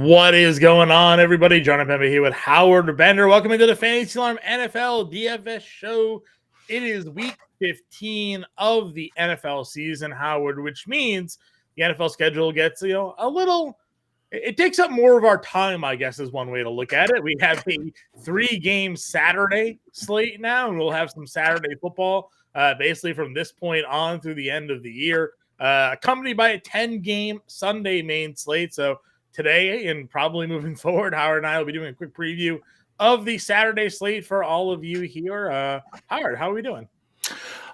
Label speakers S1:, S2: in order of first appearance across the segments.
S1: What is going on, everybody? John Impemba here with Howard Bender. Welcome into the Fantasy Alarm NFL DFS show. It is week 15 of the NFL season, Howard, which means the NFL schedule gets, a little, it takes up more of our time, I guess, is one way to look at it. We have a 3-game Saturday slate now, and we'll have some Saturday football basically from this point on through the end of the year, accompanied by a 10-game Sunday main slate. So today and probably moving forward, Howard and I will be doing a quick preview of the Saturday slate for all of you here. Howard, how are we doing?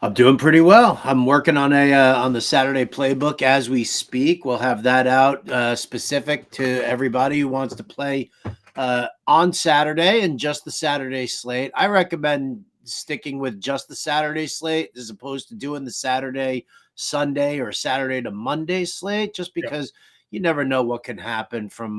S2: I'm doing pretty well. I'm working on on the Saturday playbook as we speak. We'll have that out specific to everybody who wants to play on Saturday and just the Saturday slate. I recommend sticking with just the Saturday slate as opposed to doing the Saturday, Sunday, or Saturday to Monday slate, just because you never know what can happen from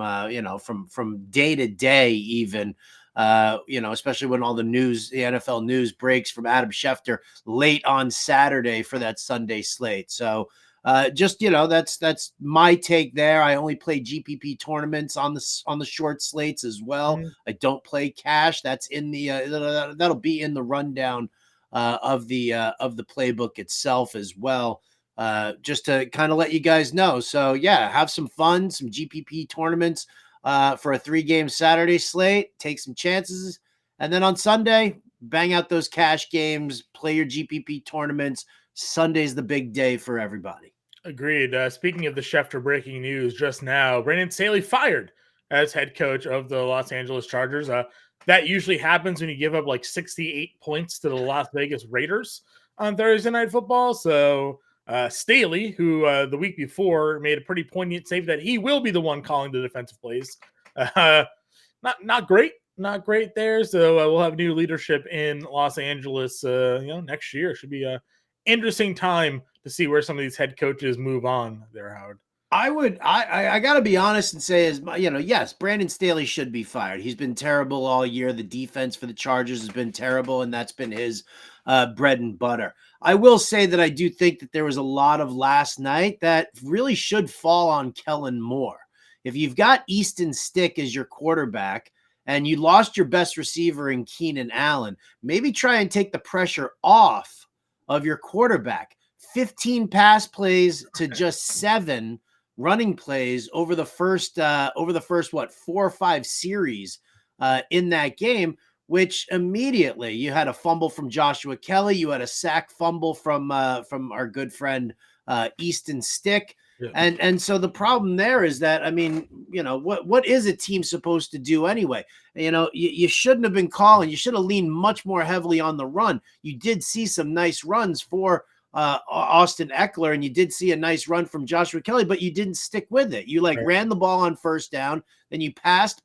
S2: day to day, even. Especially when all the NFL news breaks from Adam Schefter late on Saturday for that Sunday slate. So that's my take there. I only play GPP tournaments on the short slates as well. Mm-hmm. I don't play cash. That's in the that'll be in the rundown of the playbook itself as well. Just to kind of let you guys know. So yeah, have some fun, some GPP tournaments for a 3-game Saturday slate, take some chances. And then on Sunday, bang out those cash games, play your GPP tournaments. Sunday's the big day for everybody.
S1: Agreed. Speaking of the Schefter breaking news just now, Brandon Staley fired as head coach of the Los Angeles Chargers. That usually happens when you give up like 68 points to the Las Vegas Raiders on Thursday Night Football. So Staley, who the week before made a pretty poignant save that he will be the one calling the defensive plays. Not great there. So we'll have new leadership in Los Angeles. Next year should be a interesting time to see where some of these head coaches move on there, Howard.
S2: I got to be honest and say, yes, Brandon Staley should be fired. He's been terrible all year. The defense for the Chargers has been terrible, and that's been his bread and butter. I will say that I do think that there was a lot of last night that really should fall on Kellen Moore. If you've got Easton Stick as your quarterback and you lost your best receiver in Keenan Allen, maybe try and take the pressure off of your quarterback. 15 pass plays to just 7 running plays over the first 4 or 5 series in that game, which immediately you had a fumble from Joshua Kelly, you had a sack fumble from our good friend Easton Stick. Yeah. And so the problem there is that, what is a team supposed to do anyway? You shouldn't have been calling. You should have leaned much more heavily on the run. You did see some nice runs for Austin Eckler, and you did see a nice run from Joshua Kelly, but you didn't stick with it. You ran the ball on first down, then you passed,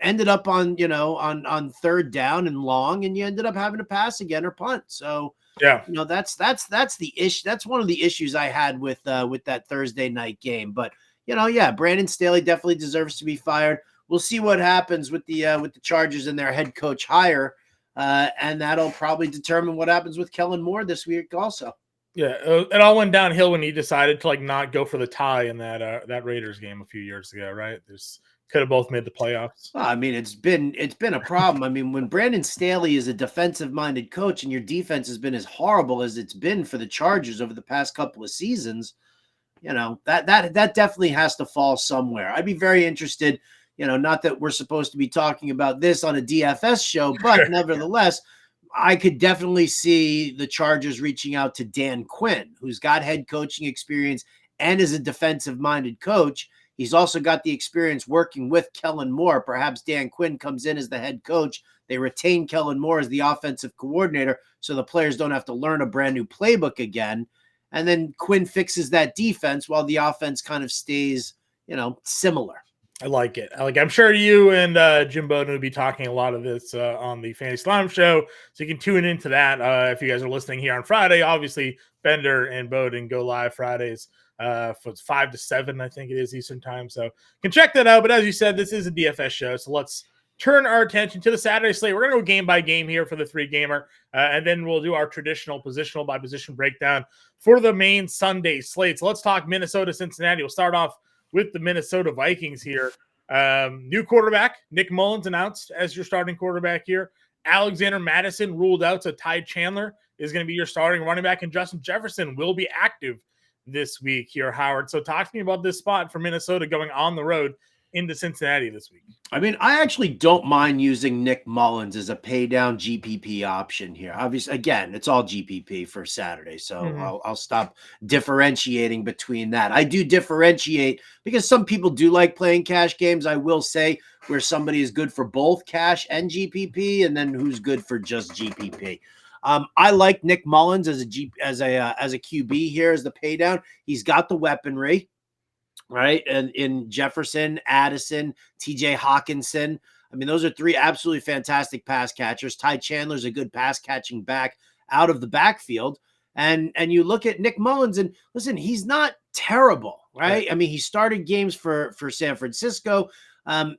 S2: ended up on third down and long, and you ended up having to pass again or punt. So that's the issue. That's one of the issues I had with that Thursday night game. But Brandon Staley definitely deserves to be fired. We'll see what happens with the Chargers and their head coach hire. And that'll probably determine what happens with Kellen Moore this week also.
S1: Yeah, it all went downhill when he decided to not go for the tie in that Raiders game a few years ago, right? Could have both made the playoffs.
S2: Well, it's been a problem. When Brandon Staley is a defensive-minded coach and your defense has been as horrible as it's been for the Chargers over the past couple of seasons, that definitely has to fall somewhere. I'd be very interested. Not that we're supposed to be talking about this on a DFS show, but nevertheless, I could definitely see the Chargers reaching out to Dan Quinn, who's got head coaching experience and is a defensive-minded coach. He's also got the experience working with Kellen Moore. Perhaps Dan Quinn comes in as the head coach. They retain Kellen Moore as the offensive coordinator, so the players don't have to learn a brand new playbook again. And then Quinn fixes that defense while the offense kind of stays, similar.
S1: I like it. I'm sure you and Jim Bowden will be talking a lot of this on the Fantasy Alarm show, so you can tune into that if you guys are listening here on Friday. Obviously, Bender and Bowden go live Fridays for 5 to 7, I think it is Eastern time. So you can check that out. But as you said, this is a DFS show, so let's turn our attention to the Saturday slate. We're going to go game by game here for the 3-gamer, and then we'll do our traditional positional by position breakdown for the main Sunday slate. So let's talk Minnesota, Cincinnati. We'll start off with the Minnesota Vikings here. New quarterback, Nick Mullins announced as your starting quarterback here. Alexander Madison ruled out, so Ty Chandler is going to be your starting running back, and Justin Jefferson will be active this week here, Howard. So talk to me about this spot for Minnesota going on the road into Cincinnati this week.
S2: I mean, I actually don't mind using Nick Mullins as a pay down GPP option here. Obviously, again, it's all GPP for Saturday, so I'll stop differentiating between that. I do differentiate because some people do like playing cash games. I will say where somebody is good for both cash and GPP, and then who's good for just GPP. I like Nick Mullins as a QB here as the pay down. He's got the weaponry. Right. And in Jefferson, Addison, TJ Hawkinson. I mean, those are three absolutely fantastic pass catchers. Ty Chandler's a good pass catching back out of the backfield. And you look at Nick Mullins and listen, he's not terrible, right? I mean, he started games for San Francisco.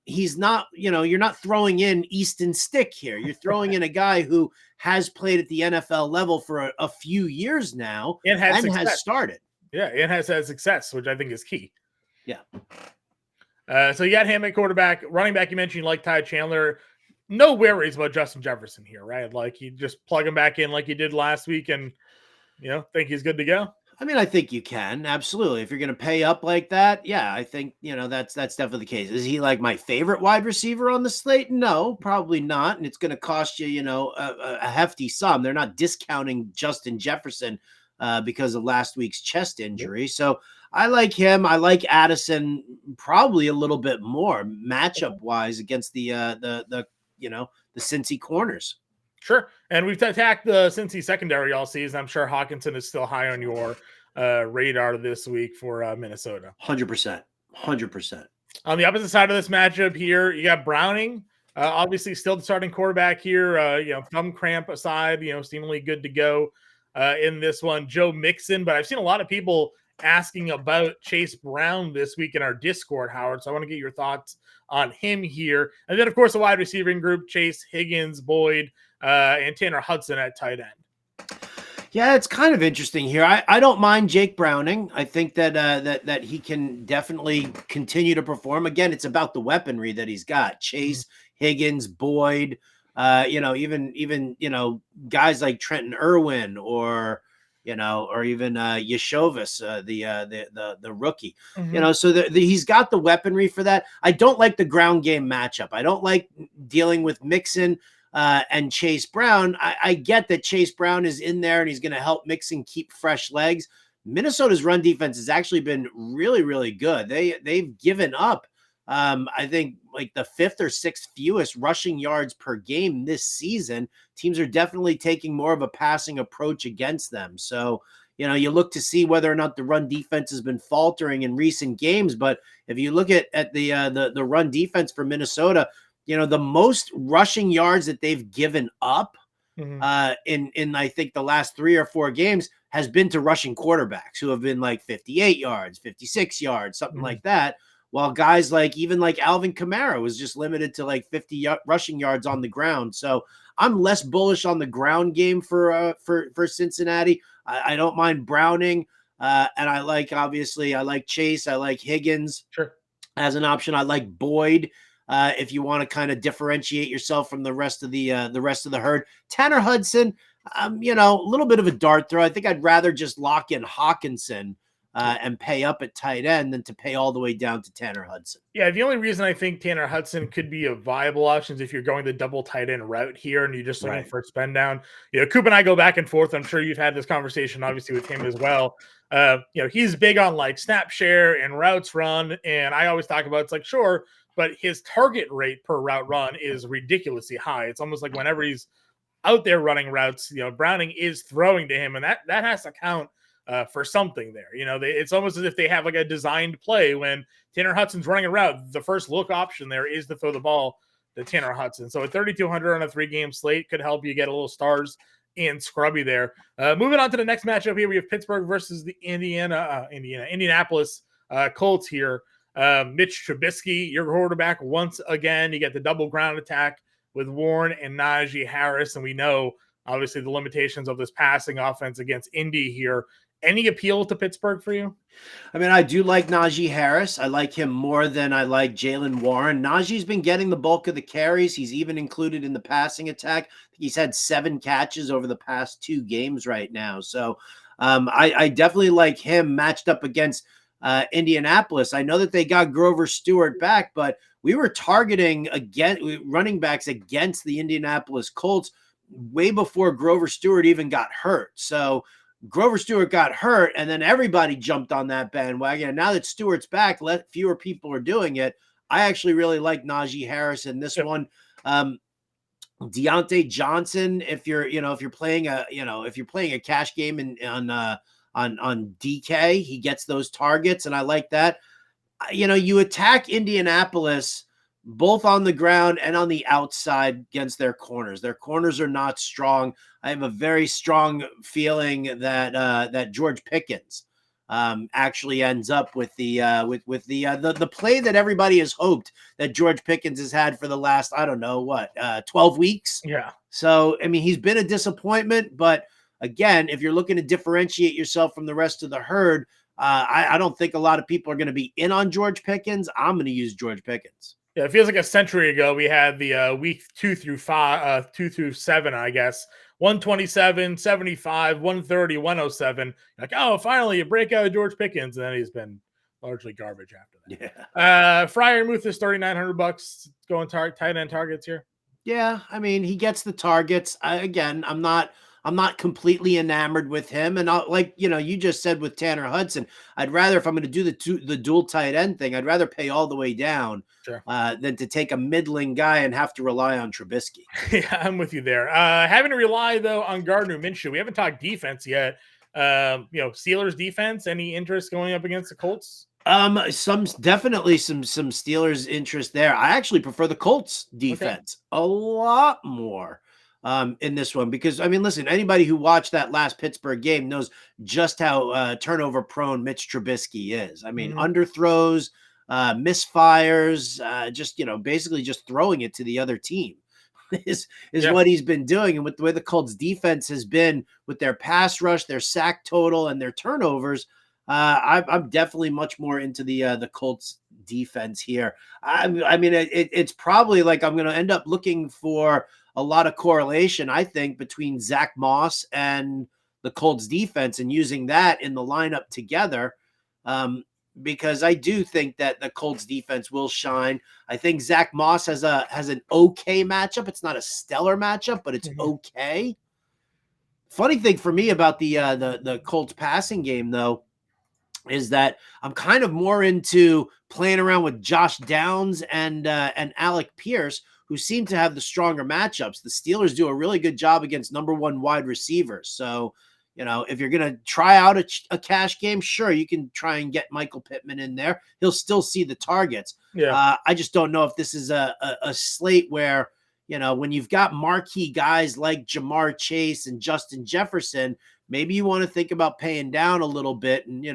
S2: He's not, you're not throwing in Easton Stick here. You're throwing in a guy who has played at the NFL level for a few years now and has started.
S1: Yeah, and has had success, which I think is key.
S2: Yeah.
S1: So you got him at quarterback. Running back, you mentioned you like Ty Chandler. No worries about Justin Jefferson here, right? Like you just plug him back in like you did last week and, think he's good to go.
S2: I mean, I think you can. Absolutely. If you're going to pay up like that, yeah, I think, that's definitely the case. Is he like my favorite wide receiver on the slate? No, probably not. And it's going to cost you, a hefty sum. They're not discounting Justin Jefferson because of last week's chest injury. So I like him. I like Addison probably a little bit more matchup wise against the Cincy corners.
S1: Sure. And we've attacked the Cincy secondary all season. I'm sure Hawkinson is still high on your radar this week for Minnesota.
S2: 100%. 100%.
S1: On the opposite side of this matchup here, you got Browning. Obviously still the starting quarterback here, thumb cramp aside, seemingly good to go in this one. Joe Mixon, but I've seen a lot of people asking about Chase Brown this week in our Discord, Howard. So I want to get your thoughts on him here. And then, of course, the wide receiving group, Chase, Higgins, Boyd, and Tanner Hudson at tight end.
S2: Yeah, it's kind of interesting here. I don't mind Jake Browning. I think that he can definitely continue to perform. Again, it's about the weaponry that he's got. Chase, Higgins, Boyd, even guys like Trenton Irwin or even Yeshovis, the rookie, so he's got the weaponry for that. I don't like the ground game matchup. I don't like dealing with Mixon and Chase Brown. I get that Chase Brown is in there and he's going to help Mixon keep fresh legs. Minnesota's run defense has actually been really, really good. They've given up, I think, like the fifth or sixth fewest rushing yards per game this season. Teams are definitely taking more of a passing approach against them. So, you look to see whether or not the run defense has been faltering in recent games. But if you look at the run defense for Minnesota, the most rushing yards that they've given up in I think the last 3 or 4 games has been to rushing quarterbacks who have been like 58 yards, 56 yards, something like that. While guys like Alvin Kamara was just limited to like 50 rushing yards on the ground. So I'm less bullish on the ground game for Cincinnati. I don't mind Browning. And I like Chase. I like Higgins as an option. I like Boyd. If you want to kind of differentiate yourself from the rest of the herd. Tanner Hudson, a little bit of a dart throw. I think I'd rather just lock in Hawkinson and pay up at tight end than to pay all the way down to Tanner Hudson.
S1: Yeah, the only reason I think Tanner Hudson could be a viable option is if you're going the double tight end route here and you're just looking for a spend down. Coop and I go back and forth. I'm sure you've had this conversation, obviously, with him as well. He's big on like snap share and routes run, and I always talk about it's like, sure, but his target rate per route run is ridiculously high. It's almost like whenever he's out there running routes, Browning is throwing to him, and that has to count for something there. It's almost as if they have like a designed play when Tanner Hudson's running a route. The first look option there is to throw the ball to Tanner Hudson. So at 3,200 on a 3-game slate could help you get a little stars and scrubby there. Moving on to the next matchup here, we have Pittsburgh versus the Indianapolis Colts here. Mitch Trubisky, your quarterback once again. You get the double ground attack with Warren and Najee Harris, and we know obviously the limitations of this passing offense against Indy here. Any appeal to Pittsburgh for you?
S2: I mean, I do like Najee Harris. I like him more than I like Jaylen Warren. Najee's been getting the bulk of the carries. He's even included in the passing attack. He's had 7 catches over the past 2 games right now. So I definitely like him matched up against Indianapolis. I know that they got Grover Stewart back, but we were targeting running backs against the Indianapolis Colts way before Grover Stewart even got hurt. So Grover Stewart got hurt, and then everybody jumped on that bandwagon. And now that Stewart's back, fewer people are doing it. I actually really like Najee Harris in this one. Deontay Johnson, if you're playing a cash game on DK, he gets those targets, and I like that. You attack Indianapolis both on the ground and on the outside against their corners. Their corners are not strong. I have a very strong feeling that George Pickens actually ends up with the play that everybody has hoped that George Pickens has had for the last 12 weeks.
S1: Yeah.
S2: So I mean, he's been a disappointment, but again, if you're looking to differentiate yourself from the rest of the herd, I don't think a lot of people are going to be in on George Pickens. I'm going to use George Pickens.
S1: Yeah, it feels like a century ago we had the week 2 through 7, I guess. 127, 75, 130, 107. Like, oh, finally a breakout of George Pickens, and then he's been largely garbage after that. Yeah. Freiermuth is $3,900 going tight end targets here.
S2: Yeah, I mean, he gets the targets. I'm not completely enamored with him. And you just said with Tanner Hudson, I'd rather, if I'm going to do the dual tight end thing, I'd rather pay all the way down than to take a middling guy and have to rely on Trubisky.
S1: Yeah, I'm with you there. Having to rely, though, on Gardner Minshew. We haven't talked defense yet. Steelers defense, any interest going up against the Colts?
S2: Definitely some Steelers interest there. I actually prefer the Colts defense a lot more in this one, because I mean, listen, anybody who watched that last Pittsburgh game knows just how turnover prone Mitch Trubisky is. I mean, underthrows, misfires, basically just throwing it to the other team is what he's been doing. And with the way the Colts defense has been with their pass rush, their sack total, and their turnovers, I'm definitely much more into the Colts defense here. I mean, it's probably like I'm going to end up looking for a lot of correlation, I think, between Zach Moss and the Colts defense and using that in the lineup together, because I do think that the Colts defense will shine. I think Zach Moss has an okay matchup. It's not a stellar matchup, but it's okay. Funny thing for me about the Colts passing game, though, is that I'm kind of more into playing around with Josh Downs and Alec Pierce, who seem to have the stronger matchups. The Steelers do a really good job against number 1 wide receivers. So, if you're going to try out a cash game, sure, you can try and get Michael Pittman in there. He'll still see the targets. Yeah. I just don't know if this is a slate where, when you've got marquee guys like Jamar Chase and Justin Jefferson, maybe you want to think about paying down a little bit and,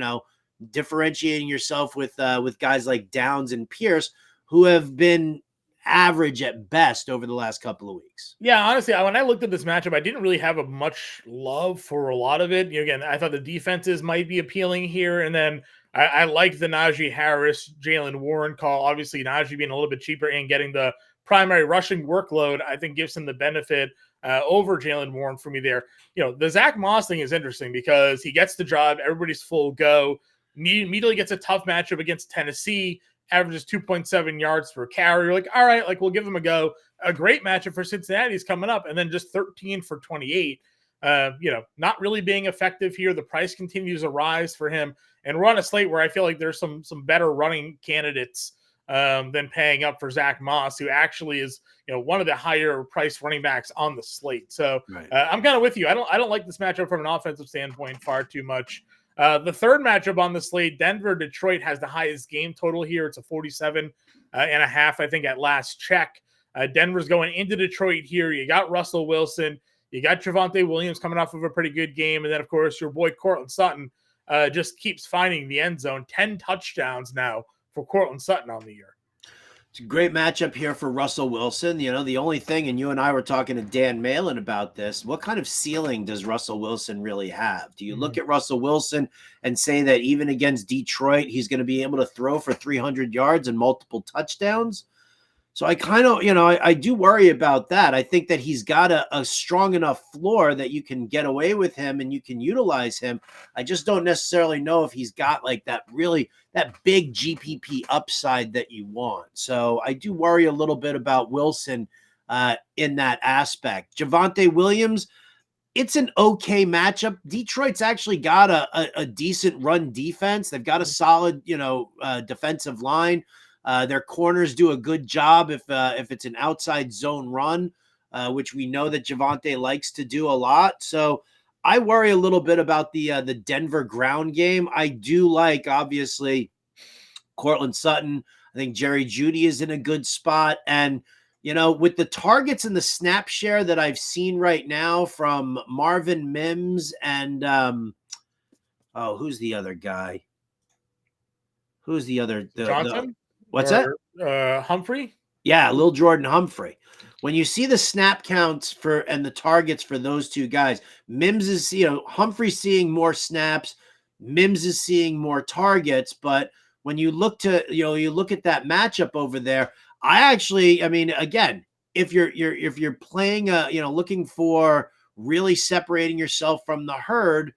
S2: differentiating yourself with guys like Downs and Pierce, who have been average at best over the last couple of weeks.
S1: Yeah, honestly, when I looked at this matchup, I didn't really have much love for a lot of it. Again, I thought the defenses might be appealing here, and then I liked the Najee Harris, Jaylen Warren call. Obviously, Najee being a little bit cheaper and getting the primary rushing workload, I think gives him the benefit over Jaylen Warren for me there. The Zach Moss thing is interesting because he gets the job, everybody's full go, immediately gets a tough matchup against Tennessee, averages 2.7 yards per carry. You're like, all right, we'll give them a go. A great matchup for Cincinnati's coming up, and then just 13 for 28. Not really being effective here. The price continues to rise for him, and we're on a slate where I feel like there's some better running candidates than paying up for Zach Moss, who actually is one of the higher priced running backs on the slate. So I'm kind of with you. I don't like this matchup from an offensive standpoint far too much. The third matchup on the slate, Denver-Detroit, has the highest game total here. It's a 47 and a half, I think, at last check. Denver's going into Detroit here. You got Russell Wilson. You got Javonte Williams coming off of a pretty good game. And then, of course, your boy Courtland Sutton just keeps finding the end zone. 10 touchdowns now for Courtland Sutton on the year.
S2: It's a great matchup here for Russell Wilson. You know, the only thing, and you and I were talking to Dan Malin about this, what kind of ceiling does Russell Wilson really have? Do you look at Russell Wilson and say that even against Detroit, he's going to be able to throw for 300 yards and multiple touchdowns? So I kind of, I do worry about that. I think that he's got a strong enough floor that you can get away with him and you can utilize him. I just don't necessarily know if he's got like that big GPP upside that you want. So I do worry a little bit about Wilson in that aspect. Javonte Williams, it's an okay matchup. Detroit's actually got a decent run defense. They've got a solid, defensive line. Their corners do a good job if it's an outside zone run, which we know that Javonte likes to do a lot. So I worry a little bit about the Denver ground game. I do like, obviously, Cortland Sutton. I think Jerry Jeudy is in a good spot. And, with the targets and the snap share that I've seen right now from Marvin Mims and, who's the other guy? Who's the other?
S1: Johnson?
S2: What's that?
S1: Humphrey?
S2: Yeah, Lil Jordan Humphrey. When you see the snap counts and the targets for those two guys, Mims is, Humphrey seeing more snaps, Mims is seeing more targets. But when you look at that matchup over there, again, if you're playing looking for really separating yourself from the herd,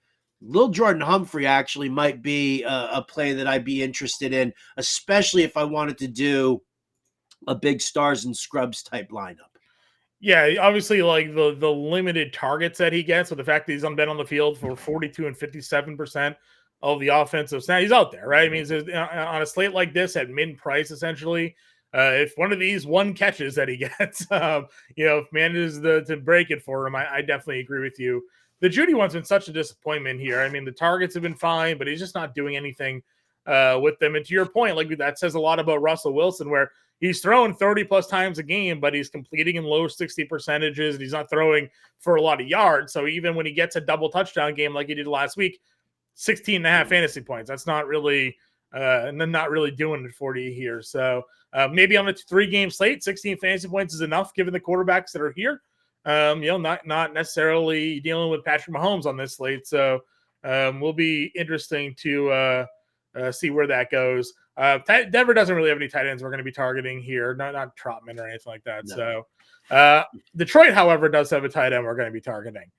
S2: Lil Jordan Humphrey actually might be a play that I'd be interested in, especially if I wanted to do a big stars and scrubs type lineup.
S1: Yeah, obviously, like the limited targets that he gets, with the fact that he's been on the field for 42 and 57% of the offensive snap, he's out there, right? I mean, on a slate like this at mid price, essentially, if one of these one catches that he gets, if manages to break it for him, I definitely agree with you. The Jeudy one's been such a disappointment here. I mean, the targets have been fine, but he's just not doing anything with them. And to your point, like that says a lot about Russell Wilson, where he's throwing 30 plus times a game, but he's completing in low 60 percentages. And he's not throwing for a lot of yards. So even when he gets a double touchdown game like he did last week, 16 and a half fantasy points. That's not really doing it for you here. So maybe on a 3-game slate, 16 fantasy points is enough given the quarterbacks that are here. Not necessarily dealing with Patrick Mahomes on this slate. So will be interesting to see where that goes. Denver doesn't really have any tight ends we're going to be targeting here. Not Trotman or anything like that. No. So Detroit, however, does have a tight end we're going to be targeting.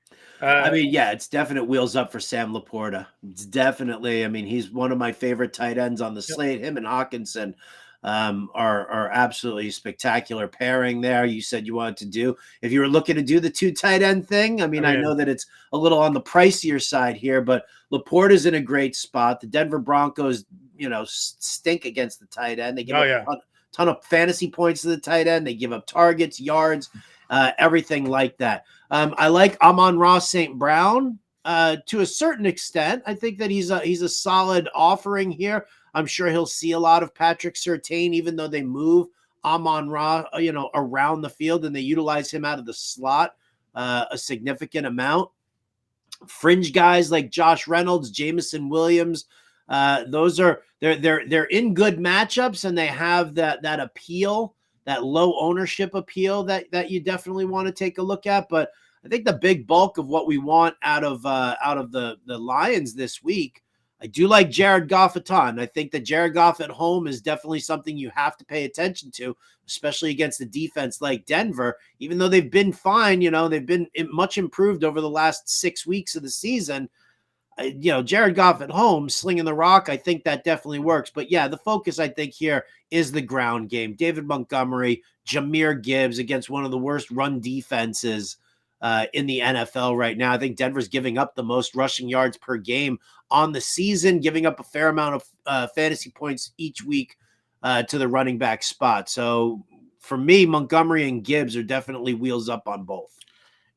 S2: It's definite wheels up for Sam Laporta. It's definitely, he's one of my favorite tight ends on the slate. Him and Hawkinson are absolutely spectacular pairing there. You said you wanted to do, if you were looking to do the 2 tight end thing, I know that it's a little on the pricier side here, but Laporta's in a great spot. The Denver Broncos, stink against the tight end. They give up a ton of fantasy points to the tight end. They give up targets, yards, everything like that. I like Amon-Ra St. Brown to a certain extent. I think that he's a solid offering here. I'm sure he'll see a lot of Patrick Surtain, even though they move Amon-Ra, around the field and they utilize him out of the slot a significant amount. Fringe guys like Josh Reynolds, Jameson Williams, they're in good matchups and they have that appeal, that low ownership appeal that you definitely want to take a look at. But I think the big bulk of what we want out of the Lions this week, I do like Jared Goff a ton. I think that Jared Goff at home is definitely something you have to pay attention to, especially against a defense like Denver. Even though they've been fine, they've been much improved over the last 6 weeks of the season. Jared Goff at home, slinging the rock, I think that definitely works. But yeah, the focus I think here is the ground game. David Montgomery, Jahmyr Gibbs against one of the worst run defenses in the NFL right now. I think Denver's giving up the most rushing yards per game on the season, giving up a fair amount of fantasy points each week to the running back spot. So for me, Montgomery and Gibbs are definitely wheels up on both.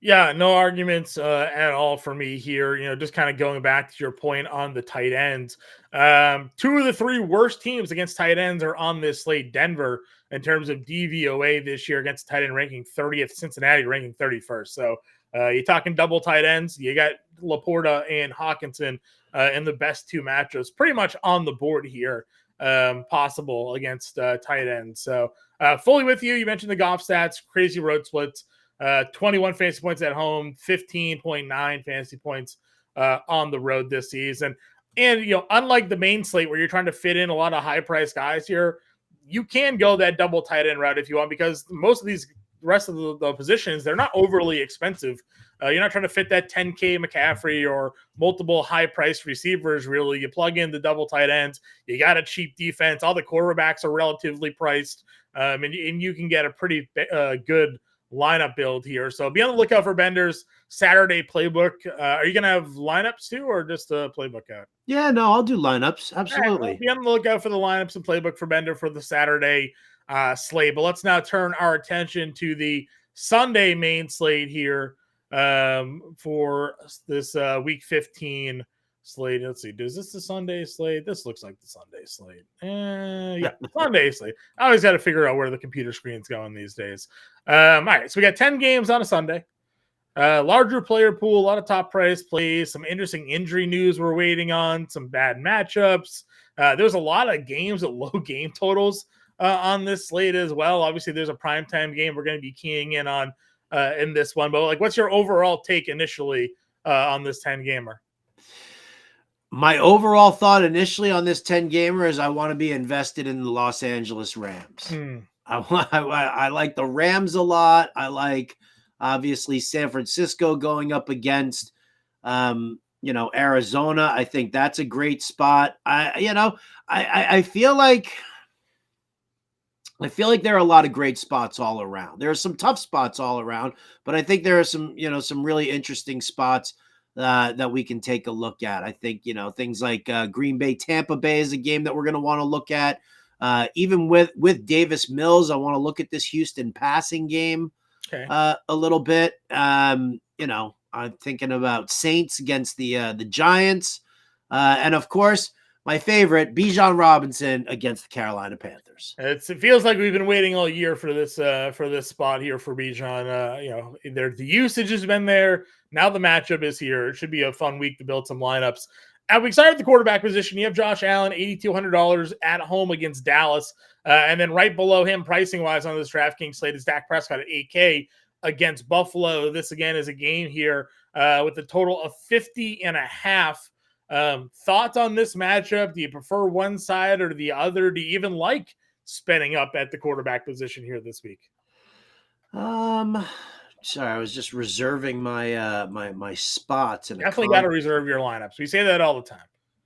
S1: Yeah, no arguments at all for me here. Just kind of going back to your point on the tight ends. 2 of the 3 worst teams against tight ends are on this slate. Denver, in terms of DVOA this year against tight end ranking 30th, Cincinnati ranking 31st. So you're talking double tight ends. You got Laporta and Hawkinson in the best 2 matchups pretty much on the board here, possible against tight ends. So Fully with you. You mentioned the golf stats, crazy road splits, 21 fantasy points at home, 15.9 fantasy points on the road this season. And, unlike the main slate where you're trying to fit in a lot of high price guys here, you can go that double tight end route if you want, because most of these rest of the positions, they're not overly expensive. You're not trying to fit that 10K McCaffrey or multiple high-priced receivers, really. You plug in the double tight ends. You got a cheap defense. All the quarterbacks are relatively priced, and you can get a pretty good lineup build here. So be on the lookout for Bender's Saturday playbook. Are you going to have lineups too, or just a playbook out?
S2: Yeah, no, I'll do lineups. Absolutely.
S1: Right, be on the lookout for the lineups and playbook for Bender for the Saturday slate. But let's now turn our attention to the Sunday main slate here for this week 15 slate. Let's see. Is this the Sunday slate? This looks like the Sunday slate. Yeah, Sunday slate. I always got to figure out where the computer screen's going these days. All right, so we got 10 games on a Sunday. Larger player pool, a lot of top price plays, some interesting injury news we're waiting on, some bad matchups. There's a lot of games at low game totals on this slate as well. Obviously, there's a primetime game we're going to be keying in on in this one. But what's your overall take initially on this 10 gamer?
S2: My overall thought initially on this 10 gamer is I want to be invested in the Los Angeles Rams. I like the Rams a lot. I like, obviously, San Francisco going up against, Arizona. I think that's a great spot. I feel like there are a lot of great spots all around. There are some tough spots all around, but I think there are some really interesting spots that we can take a look at. I think, things like Green Bay, Tampa Bay is a game that we're going to want to look at. Even with Davis Mills, I want to look at this Houston passing game. Okay. A little bit. I'm thinking about Saints against the Giants. And of course, my favorite, Bijan Robinson against the Carolina Panthers.
S1: It feels like we've been waiting all year for this spot here for Bijan. The usage has been there. Now the matchup is here. It should be a fun week to build some lineups. And we started at the quarterback position. You have Josh Allen, $8,200 at home against Dallas. And then right below him, pricing-wise on this DraftKings slate, is Dak Prescott at $8K against Buffalo. This, again, is a game here with a total of 50.5. Thoughts on this matchup? Do you prefer one side or the other? Do you even like spending up at the quarterback position here this week?
S2: Sorry, I was just reserving my my spots.
S1: Definitely got to reserve your lineups. We say that all the time.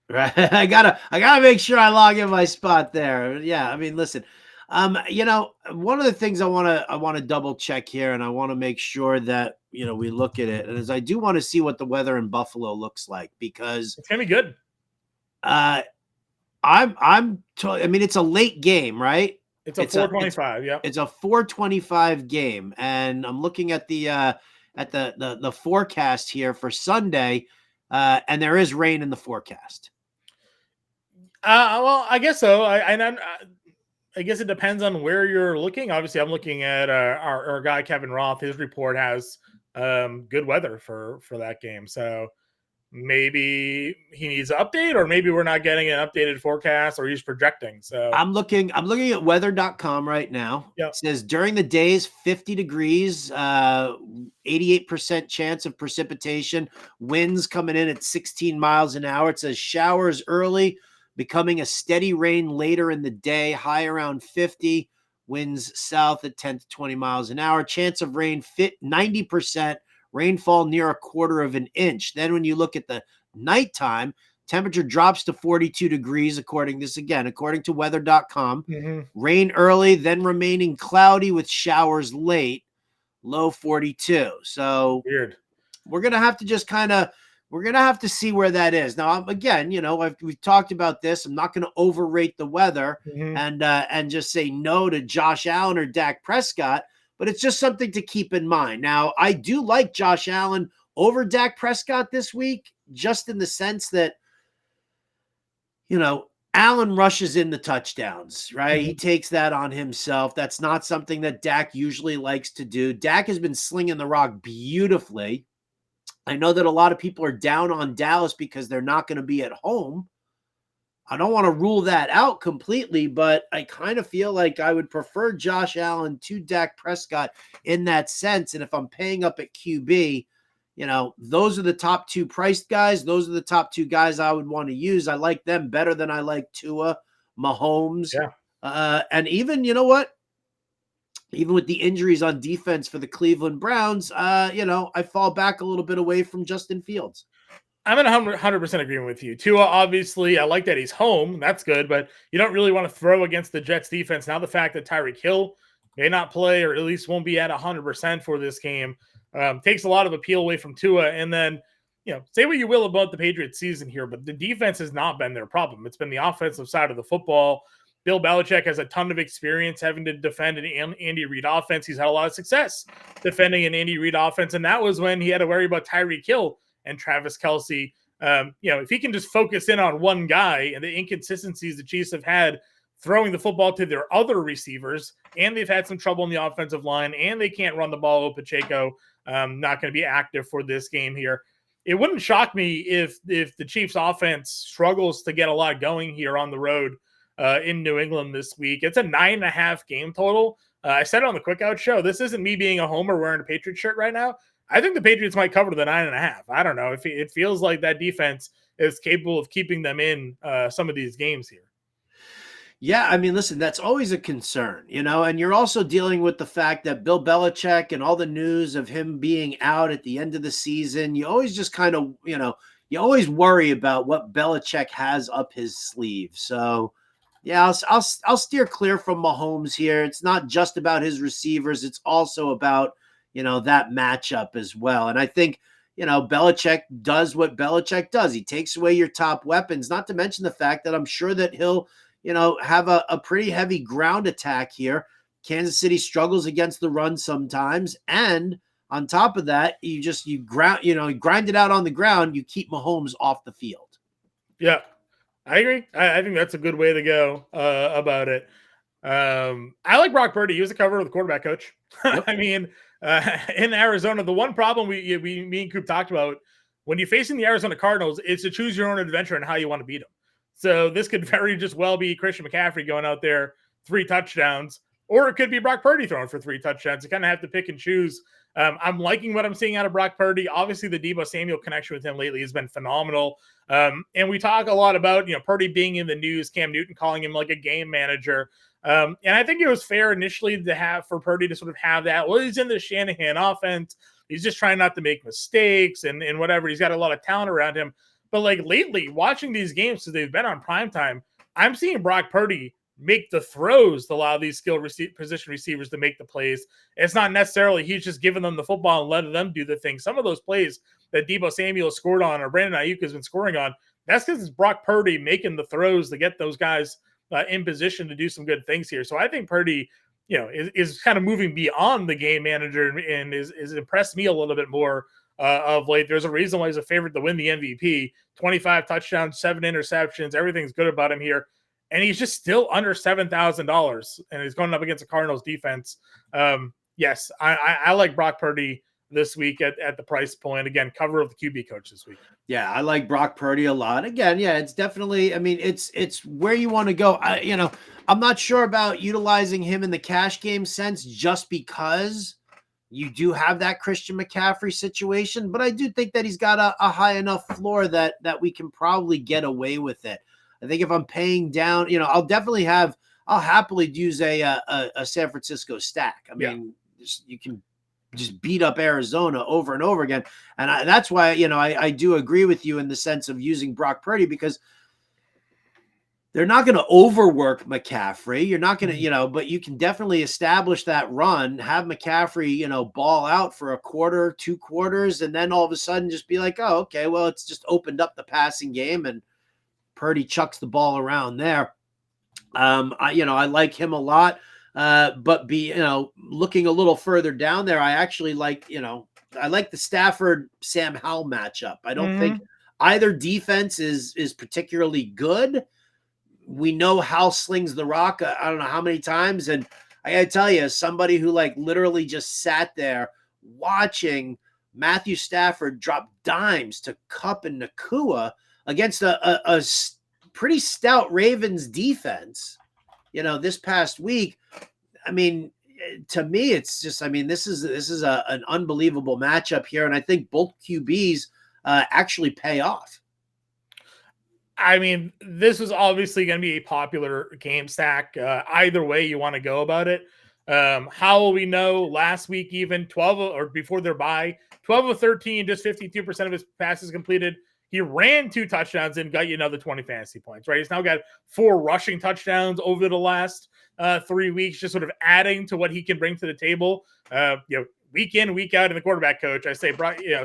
S2: Right. I gotta make sure I log in my spot there. Yeah. I mean, listen, one of the things I want to double check here, and I want to make sure that, we look at it, and as I do want to see what the weather in Buffalo looks like, because
S1: it's going to be good.
S2: I mean, it's a late game, right?
S1: It's a 425. Yeah.
S2: It's a 425 game. And I'm looking at the forecast here for Sunday. And there is rain in the forecast.
S1: Well, I guess so. I guess it depends on where you're looking. Obviously, I'm looking at our guy Kevin Roth. His report has good weather for that game. So maybe he needs an update, or maybe we're not getting an updated forecast, or he's projecting. So
S2: I'm looking at weather.com right now.
S1: Yep.
S2: It says during the days, 50 degrees, 88% chance of precipitation, winds coming in at 16 miles an hour. It says showers early, becoming a steady rain later in the day, high around 50, winds south at 10 to 20 miles an hour, chance of rain 90%, rainfall near a quarter of an inch. Then when you look at the nighttime, temperature drops to 42 degrees, according to weather.com.
S1: Mm-hmm.
S2: Rain early, then remaining cloudy with showers late, low 42. So
S1: weird.
S2: We're going to have to we're going to have to see where that is. Now, again, we've talked about this. I'm not going to overrate the weather and just say no to Josh Allen or Dak Prescott, but it's just something to keep in mind. Now, I do like Josh Allen over Dak Prescott this week, just in the sense that, Allen rushes in the touchdowns, right?
S1: Mm-hmm.
S2: He takes that on himself. That's not something that Dak usually likes to do. Dak has been slinging the rock beautifully. I know that a lot of people are down on Dallas because they're not going to be at home. I don't want to rule that out completely, but I kind of feel like I would prefer Josh Allen to Dak Prescott in that sense. And if I'm paying up at QB, those are the top two priced guys. Those are the top two guys I would want to use. I like them better than I like Tua, Mahomes.
S1: Yeah.
S2: And even, you know what? Even with the injuries on defense for the Cleveland Browns, I fall back a little bit away from Justin Fields.
S1: I'm in 100% agreement with you. Tua, obviously, I like that he's home. That's good, but you don't really want to throw against the Jets defense. Now the fact that Tyreek Hill may not play or at least won't be at 100% for this game takes a lot of appeal away from Tua. And then, say what you will about the Patriots season here, but the defense has not been their problem. It's been the offensive side of the football. Bill Belichick has a ton of experience having to defend an Andy Reid offense. He's had a lot of success defending an Andy Reid offense, and that was when he had to worry about Tyreek Hill and Travis Kelce. If he can just focus in on one guy and the inconsistencies the Chiefs have had throwing the football to their other receivers, and they've had some trouble in the offensive line, and they can't run the ball. Pacheco not going to be active for this game here. It wouldn't shock me if the Chiefs offense struggles to get a lot going here on the road in New England this week. It's a 9.5 game total. I said it on the Quick Out show. This isn't me being a homer wearing a Patriots shirt right now. I think the Patriots might cover the 9.5. I don't know. It feels like that defense is capable of keeping them in some of these games here.
S2: Yeah, I mean, listen, that's always a concern, and you're also dealing with the fact that Bill Belichick and all the news of him being out at the end of the season, you always just kind of, you always worry about what Belichick has up his sleeve. So, yeah, I'll steer clear from Mahomes here. It's not just about his receivers. It's also about, that matchup as well. And I think, Belichick does what Belichick does. He takes away your top weapons, not to mention the fact that I'm sure that he'll, have a pretty heavy ground attack here. Kansas City struggles against the run sometimes. And on top of that, you grind it out on the ground. You keep Mahomes off the field.
S1: Yeah, I agree. I think that's a good way to go about it. I like Brock Purdy. He was a cover of the quarterback coach. Yep. I mean, in Arizona, the one problem me and Coop talked about when you're facing the Arizona Cardinals is to choose your own adventure and how you want to beat them. So this could very just well be Christian McCaffrey going out there 3 touchdowns, or it could be Brock Purdy throwing for 3 touchdowns. You kind of have to pick and choose. I'm liking what I'm seeing out of Brock Purdy. Obviously, the Deebo Samuel connection with him lately has been phenomenal. And we talk a lot about, Purdy being in the news, Cam Newton calling him like a game manager. And I think it was fair initially for Purdy to sort of have that. Well, he's in the Shanahan offense. He's just trying not to make mistakes and whatever. He's got a lot of talent around him. But like lately, watching these games, so they've been on primetime, I'm seeing Brock Purdy make the throws to allow these position receivers to make the plays. It's not necessarily he's just giving them the football and letting them do the thing. Some of those plays that Deebo Samuel scored on or Brandon Ayuk has been scoring on, that's because it's Brock Purdy making the throws to get those guys in position to do some good things here. So I think Purdy, is kind of moving beyond the game manager and is impressed me a little bit more of late. There's a reason why he's a favorite to win the MVP. 25 touchdowns, 7 interceptions. Everything's good about him here. And he's just still under $7,000, and he's going up against the Cardinals defense. Yes, I like Brock Purdy this week at the price point. Again, cover of the QB coach this week.
S2: Yeah, I like Brock Purdy a lot. Again, yeah, it's definitely, I mean, it's where you want to go. I'm not sure about utilizing him in the cash game sense just because you do have that Christian McCaffrey situation, but I do think that he's got a high enough floor that we can probably get away with it. I think if I'm paying down, I'll happily use a San Francisco stack. I mean, you can just beat up Arizona over and over again. And that's why, I do agree with you in the sense of using Brock Purdy, because they're not going to overwork McCaffrey. You're not going to, but you can definitely establish that run, have McCaffrey, ball out for a quarter, 2 quarters, and then all of a sudden just be like, oh, okay, well, it's just opened up the passing game and Purdy chucks the ball around there. I like him a lot, but looking a little further down there, I actually like, I like the Stafford Sam Howell matchup. I don't think either defense is particularly good. We know Howell slings the rock. I don't know how many times. And I got to tell you, somebody who literally just sat there watching Matthew Stafford drop dimes to Kupp and Nakua against a pretty stout Ravens defense, this past week. I mean, to me, it's just, this is an unbelievable matchup here. And I think both QBs actually pay off.
S1: I mean, this was obviously going to be a popular game stack. Either way you want to go about it. How we know last week, even 12 or before their bye, 12 of 13, just 52% of his passes completed. He ran 2 touchdowns and got you another 20 fantasy points, right? He's now got 4 rushing touchdowns over the last 3 weeks, just sort of adding to what he can bring to the table. Week in, week out in the quarterback coach, I say,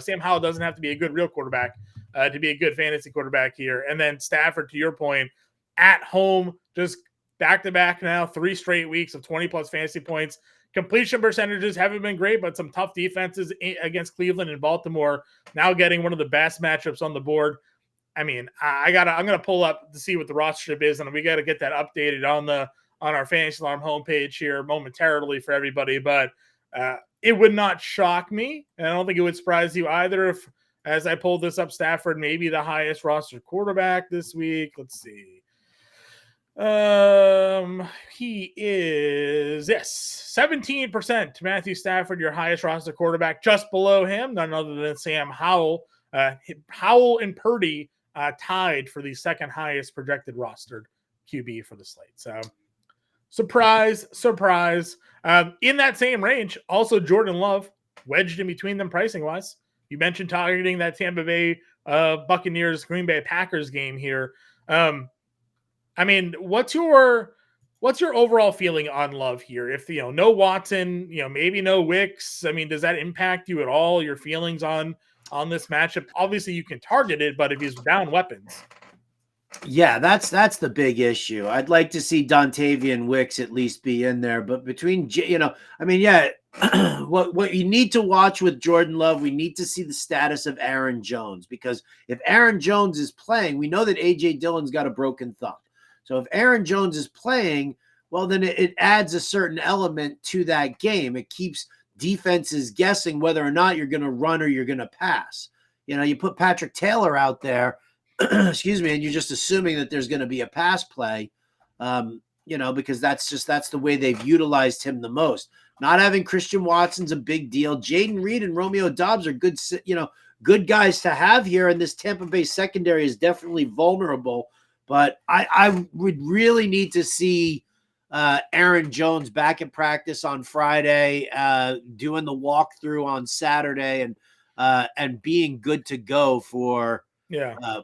S1: Sam Howell doesn't have to be a good real quarterback to be a good fantasy quarterback here. And then Stafford, to your point, at home, just back-to-back now, 3 straight weeks of 20-plus fantasy points. Completion percentages haven't been great, but some tough defenses against Cleveland and Baltimore. Now getting one of the best matchups on the board. I mean, I'm gonna pull up to see what the rostership is, and we got to get that updated on our Fantasy Alarm homepage here momentarily for everybody. But it would not shock me, and I don't think it would surprise you either if, as I pulled this up, Stafford maybe the highest roster quarterback this week. Let's see. He is 17%. Matthew Stafford, your highest roster quarterback. Just below him, none other than Sam Howell. Howell and Purdy tied for the second highest projected rostered QB for the slate. So, surprise. In that same range, also Jordan Love, wedged in between them pricing wise. You mentioned targeting that Tampa Bay Buccaneers Green Bay Packers game here. I mean, what's your overall feeling on Love here? If no Watson, maybe no Wicks. I mean, does that impact you at all? Your feelings on this matchup? Obviously, you can target it, but if he's down weapons,
S2: yeah, that's the big issue. I'd like to see Dontavian Wicks at least be in there, but between what you need to watch with Jordan Love, we need to see the status of Aaron Jones, because if Aaron Jones is playing, we know that AJ Dillon's got a broken thumb. So if Aaron Jones is playing, well, then it adds a certain element to that game. It keeps defenses guessing whether or not you're going to run or you're going to pass. You put Patrick Taylor out there, excuse me, and you're just assuming that there's going to be a pass play, because that's the way they've utilized him the most. Not having Christian Watson's a big deal. Jaden Reed and Romeo Doubs are good guys to have here, and this Tampa Bay secondary is definitely vulnerable. But I would really need to see Aaron Jones back in practice on Friday, doing the walkthrough on Saturday, and being good to go for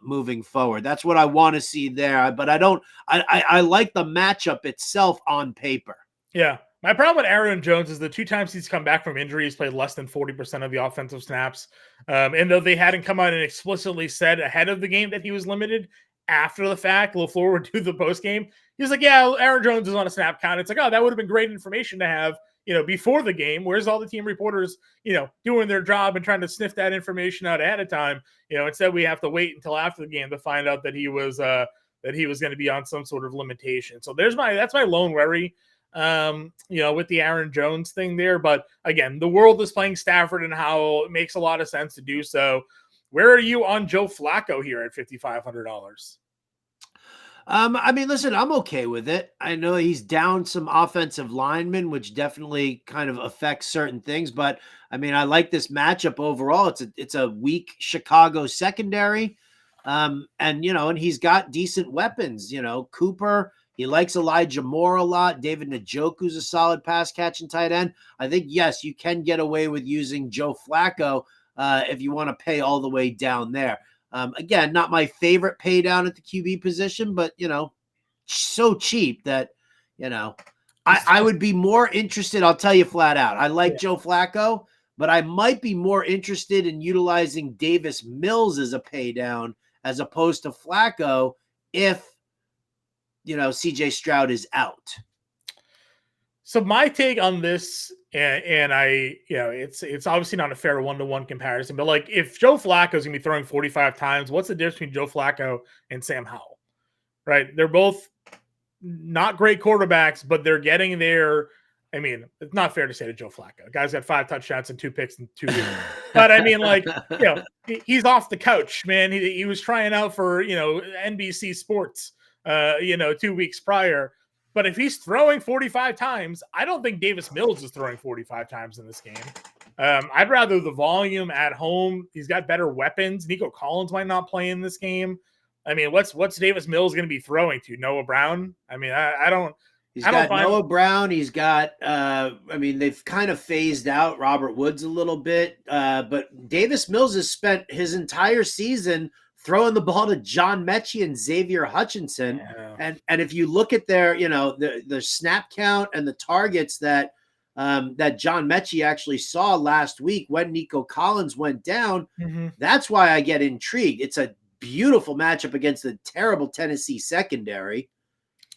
S2: moving forward. That's what I want to see there. But I like the matchup itself on paper.
S1: Yeah. My problem with Aaron Jones is the 2 times he's come back from injury, he's played less than 40% of the offensive snaps. And though they hadn't come out and explicitly said ahead of the game that he was limited, after the fact, LaFleur would do the post game. He's like, yeah, Aaron Jones is on a snap count. It's like, oh, that would have been great information to have, before the game. Where's all the team reporters, doing their job and trying to sniff that information out ahead of time? Instead we have to wait until after the game to find out that he was going to be on some sort of limitation. So that's my lone worry, with the Aaron Jones thing there. But again, the world is playing Stafford and Howell. It makes a lot of sense to do so. Where are you on Joe Flacco here at $5,500?
S2: Listen, I'm okay with it. I know he's down some offensive linemen, which definitely kind of affects certain things. But I like this matchup overall. It's a weak Chicago secondary, and he's got decent weapons. Cooper. He likes Elijah Moore a lot. David Njoku's a solid pass catching tight end. I think yes, you can get away with using Joe Flacco if you want to pay all the way down there. Again, not my favorite pay down at the QB position, but, so cheap that, I would be more interested. I'll tell you flat out. I like Joe Flacco, but I might be more interested in utilizing Davis Mills as a pay down as opposed to Flacco if, CJ Stroud is out.
S1: So my take on this, and I, it's obviously not a fair 1-to-1 comparison, but like if Joe Flacco is going to be throwing 45 times, what's the difference between Joe Flacco and Sam Howell? Right? They're both not great quarterbacks, but they're getting their I mean, it's not fair to say to Joe Flacco. The guy's got 5 touchdowns and 2 picks in 2 weeks. But I mean, like, he's off the couch, man. He was trying out for, NBC Sports, 2 weeks prior. But if he's throwing 45 times, I don't think Davis Mills is throwing 45 times in this game. I'd rather the volume at home. He's got better weapons. Nico Collins might not play in this game. I mean, what's Davis Mills going to be throwing to? Noah Brown? I mean, I don't.
S2: He's got Noah Brown. He's got, they've kind of phased out Robert Woods a little bit. But Davis Mills has spent his entire season throwing the ball to John Mechie and Xavier Hutchinson. Yeah. And if you look at their, the snap count and the targets that John Mechie actually saw last week when Nico Collins went down, that's why I get intrigued. It's a beautiful matchup against the terrible Tennessee secondary.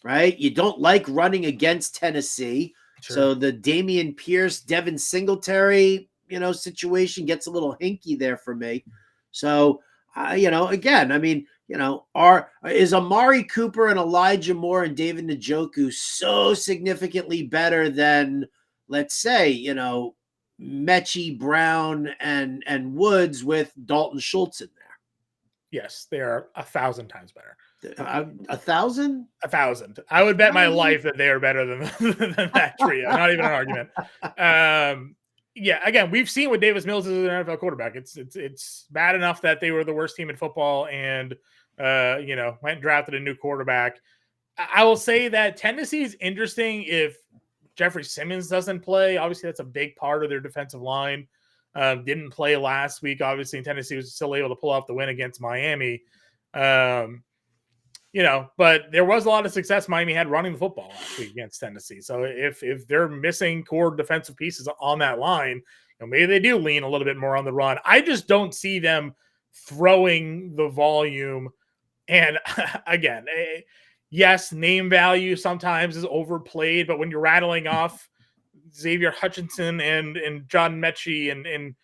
S2: Right? You don't like running against Tennessee. Sure. So the Damian Pierce, Devin Singletary, situation gets a little hinky there for me. So, again, I mean, is Amari Cooper and Elijah Moore and David Njoku so significantly better than, let's say, Mechie, Brown, and Woods with Dalton Schultz in there?
S1: Yes, they are 1,000 times better.
S2: 1,000?
S1: 1,000. I would bet my life that they are better than that trio. Not even an argument. Yeah, again, we've seen what Davis Mills is as an NFL quarterback. It's bad enough that they were the worst team in football and went and drafted a new quarterback. I will say that Tennessee is interesting if Jeffrey Simmons doesn't play. Obviously, that's a big part of their defensive line. Didn't play last week. Obviously, Tennessee was still able to pull off the win against Miami. But there was a lot of success Miami had running the football last week against Tennessee. So if they're missing core defensive pieces on that line, maybe they do lean a little bit more on the run. I just don't see them throwing the volume. And again, yes, name value sometimes is overplayed, but when you're rattling off Xavier Hutchinson and John Mechie and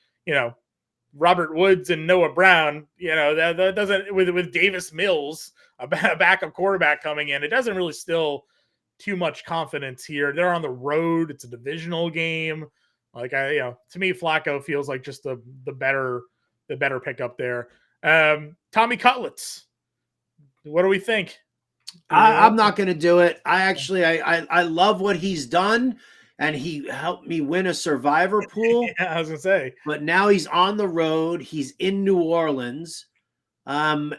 S1: Robert Woods and Noah Brown, that doesn't with Davis Mills, a backup quarterback coming in, it doesn't really still too much confidence here. They're on the road. It's a divisional game. Like to me, Flacco feels like just the better pickup there. Tommy Cutlets. What do we think?
S2: I'm not going to do it. I love what he's done. And he helped me win a survivor pool.
S1: Yeah, I was gonna say.
S2: But now he's on the road. He's in New Orleans. I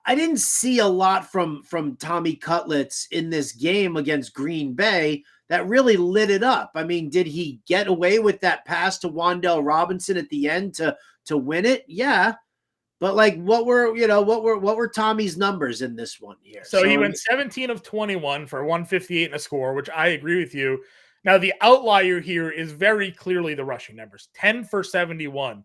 S2: didn't see a lot from Tommy Cutlets in this game against Green Bay that really lit it up. I mean, did he get away with that pass to Wan'Dale Robinson at the end to win it? Yeah. But like, what were Tommy's numbers in this one here?
S1: So he went 17 of 21 for 158 and a score, which I agree with you. Now the outlier here is very clearly the rushing numbers, 10 for 71.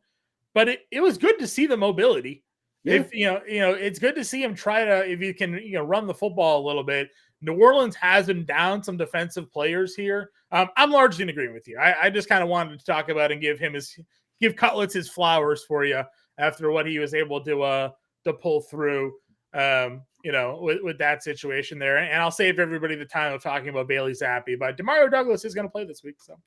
S1: But it was good to see the mobility. Yeah. If it's good to see him try to, if you can, run the football a little bit. New Orleans has been down some defensive players here. I'm largely in agreement with you. I just kind of wanted to talk about and give Cutlets his flowers for you after what he was able to pull through, with that situation there. And I'll save everybody the time of talking about Bailey Zappi, but Demario Douglas is going to play this week. So,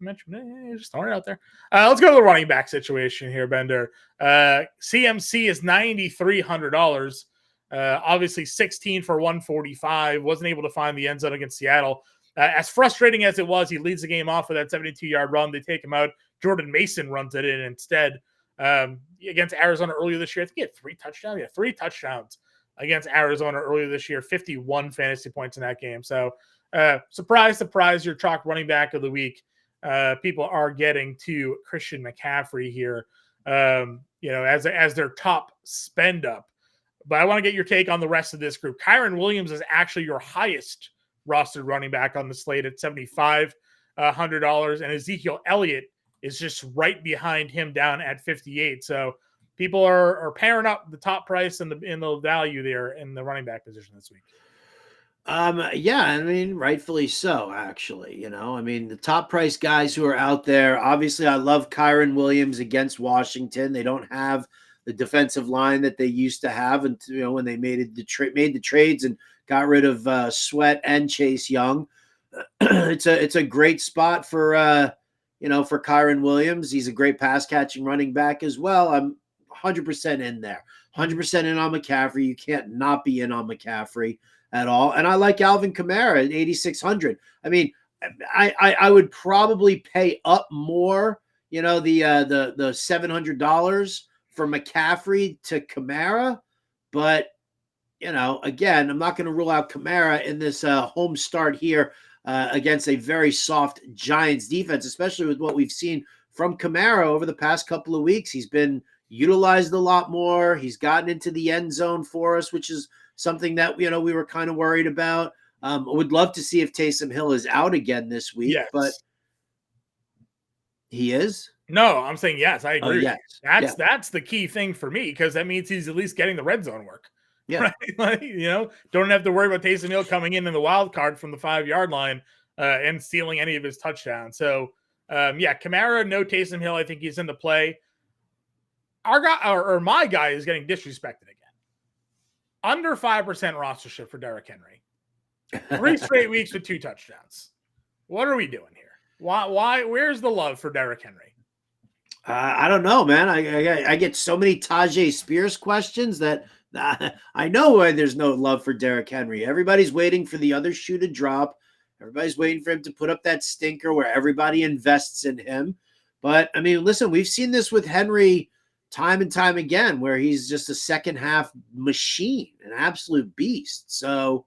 S1: mention it, just throwing it out there. Let's go to the running back situation here, Bender. CMC is $9,300. Obviously 16 for 145, wasn't able to find the end zone against Seattle. As frustrating as it was, he leads the game off with that 72-yard run. They take him out. Jordan Mason runs it in instead against Arizona earlier this year. I think he had 3 touchdowns. Yeah, 3 touchdowns against Arizona earlier this year. 51 fantasy points in that game. So, surprise, your chalk running back of the week. People are getting to Christian McCaffrey here, as their top spend up. But I want to get your take on the rest of this group. Kyron Williams is actually your highest rostered running back on the slate at $7,500, and Ezekiel Elliott is just right behind him down at 58. So people are pairing up the top price and the value there in the running back position this week.
S2: Yeah, I mean, rightfully so, actually. The top price guys who are out there, obviously I love Kyron Williams against Washington. They don't have the defensive line that they used to have, and when they made the trades and got rid of Sweat and Chase Young. It's a great spot for for Kyron Williams. He's a great pass catching running back as well. I'm 100% in there. 100% in on McCaffrey. You can't not be in on McCaffrey at all. And I like Alvin Kamara at 8,600. I mean, I would probably pay up more, the $700 for McCaffrey to Kamara, but again, I'm not going to rule out Kamara in this home start here against a very soft Giants defense, especially with what we've seen from Kamara over the past couple of weeks. He's been utilized a lot more. He's gotten into the end zone for us, which is something that we were kind of worried about. I would love to see if Taysom Hill is out again this week, but he is.
S1: No, I'm saying yes. I agree.
S2: Yes.
S1: That's the key thing for me, because that means he's at least getting the red zone work.
S2: Yeah.
S1: Right? Don't have to worry about Taysom Hill coming in the wild card from the 5-yard line and stealing any of his touchdowns. So, Kamara, no Taysom Hill. I think he's in the play. Our guy or my guy is getting disrespected again. Under 5% rostership for Derrick Henry. 3 straight weeks with 2 touchdowns. What are we doing here? Why? Where's the love for Derrick Henry?
S2: I don't know, man. I get so many Tajay Spears questions that I know why there's no love for Derrick Henry. Everybody's waiting for the other shoe to drop. Everybody's waiting for him to put up that stinker where everybody invests in him. But, I mean, listen, we've seen this with Henry time and time again, where he's just a second half machine, an absolute beast. So,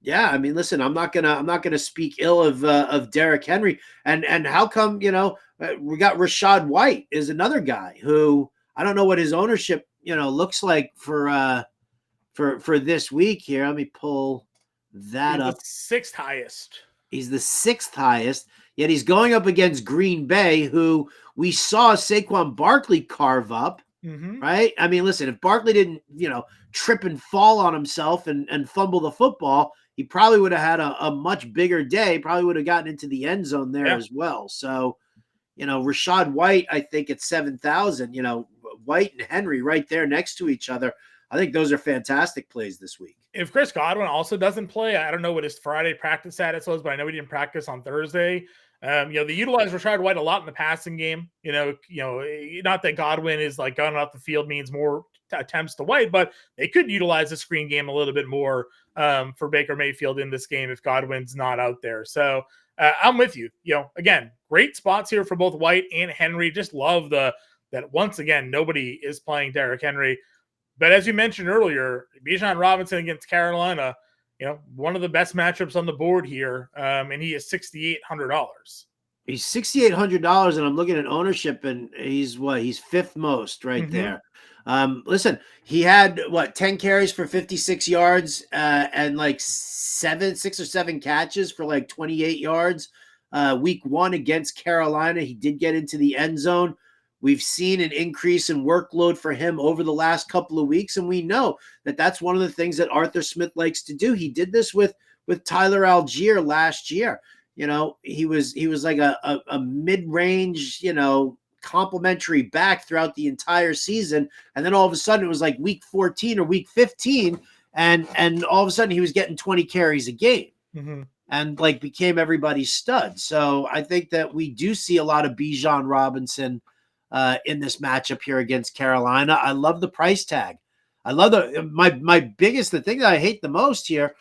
S2: yeah, I mean, listen, I'm not gonna speak ill of Derrick Henry. And how come, we got Rachaad White is another guy who I don't know what his ownership looks like for this week here. Let me pull that up.
S1: The 6th highest.
S2: He's the 6th highest, yet he's going up against Green Bay, who we saw Saquon Barkley carve up, right? I mean, listen, if Barkley didn't, trip and fall on himself and fumble the football, he probably would have had a much bigger day, probably would have gotten into the end zone there as well. So, Rachaad White, I think at 7,000, White and Henry right there next to each other. I think those are fantastic plays this week.
S1: If Chris Godwin also doesn't play, I don't know what his Friday practice status was, but I know he didn't practice on Thursday. They utilize Rachaad White a lot in the passing game. Not that Godwin is like going off the field means more attempts to White, but they could utilize the screen game a little bit more for Baker Mayfield in this game if Godwin's not out there. So I'm with you. Again, great spots here for both White and Henry. Just love that once again, nobody is playing Derrick Henry. But as you mentioned earlier, Bijan Robinson against Carolina, one of the best matchups on the board here, and he is $6,800.
S2: He's $6,800, and I'm looking at ownership, and he's 5th most right there. Listen, he had 10 carries for 56 yards and like 6 or 7 catches for like 28 yards. Week 1 against Carolina, he did get into the end zone. We've seen an increase in workload for him over the last couple of weeks, and we know that that's one of the things that Arthur Smith likes to do. He did this with Tyler Algier last year. He was like a mid-range, complimentary back throughout the entire season, and then all of a sudden it was like week 14 or week 15, and all of a sudden he was getting 20 carries a game. And like became everybody's stud. So I think that we do see a lot of Bijan Robinson in this matchup here against Carolina. I love the price tag. I love my biggest, the thing that I hate the most here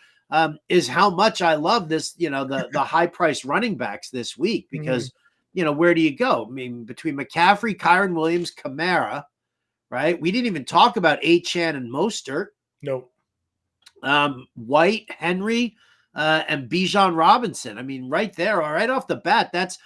S2: is how much I love this, the high price running backs this week, because, where do you go? I mean, between McCaffrey, Kyron Williams, Kamara, right? We didn't even talk about Achane and Mostert.
S1: Nope.
S2: White, Henry, and Bijan Robinson. I mean, right there, right off the bat, that's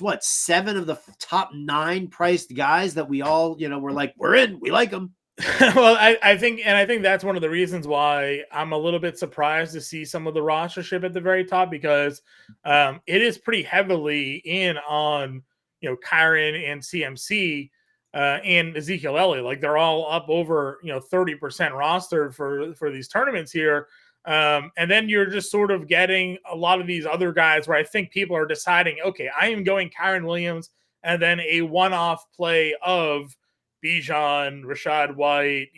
S2: what, 7 of the top 9 priced guys that we all, we're like, we're in, we like them.
S1: Well, I think that's one of the reasons why I'm a little bit surprised to see some of the rostership at the very top, because it is pretty heavily in on, Kyron and CMC and Ezekiel Elliott. Like they're all up over, 30% rostered for these tournaments here. And then you're just sort of getting a lot of these other guys where I think people are deciding, okay, I am going Kyron Williams and then a one-off play of Bijan, Rachaad White,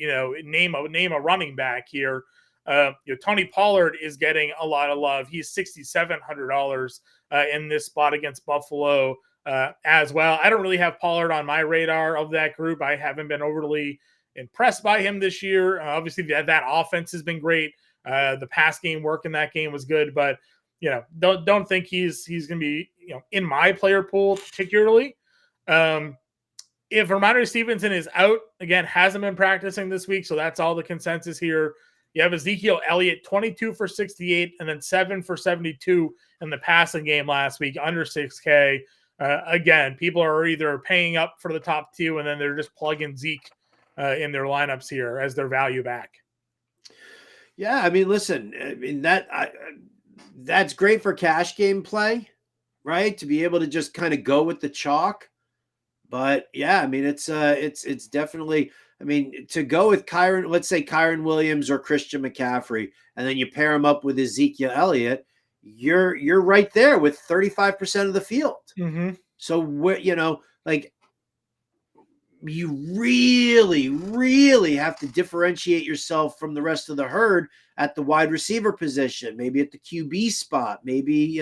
S1: name a running back here. Tony Pollard is getting a lot of love. He's $6,700 in this spot against Buffalo as well. I don't really have Pollard on my radar of that group. I haven't been overly impressed by him this year. Obviously, that offense has been great. The pass game work in that game was good, but don't think he's going to be in my player pool particularly. If Ramondre Stevenson is out, again, hasn't been practicing this week, so that's all the consensus here. You have Ezekiel Elliott, 22 for 68, and then 7 for 72 in the passing game last week, under 6K. Again, people are either paying up for the top two, and then they're just plugging Zeke in their lineups here as their value back.
S2: Yeah, I mean, listen, that's great for cash game play, right? To be able to just kind of go with the chalk. But yeah, I mean, it's definitely, I mean, to go with let's say Kyren Williams or Christian McCaffrey, and then you pair him up with Ezekiel Elliott, you're right there with 35% of the field.
S1: Mm-hmm.
S2: So you really, really have to differentiate yourself from the rest of the herd at the wide receiver position, maybe at the QB spot, maybe,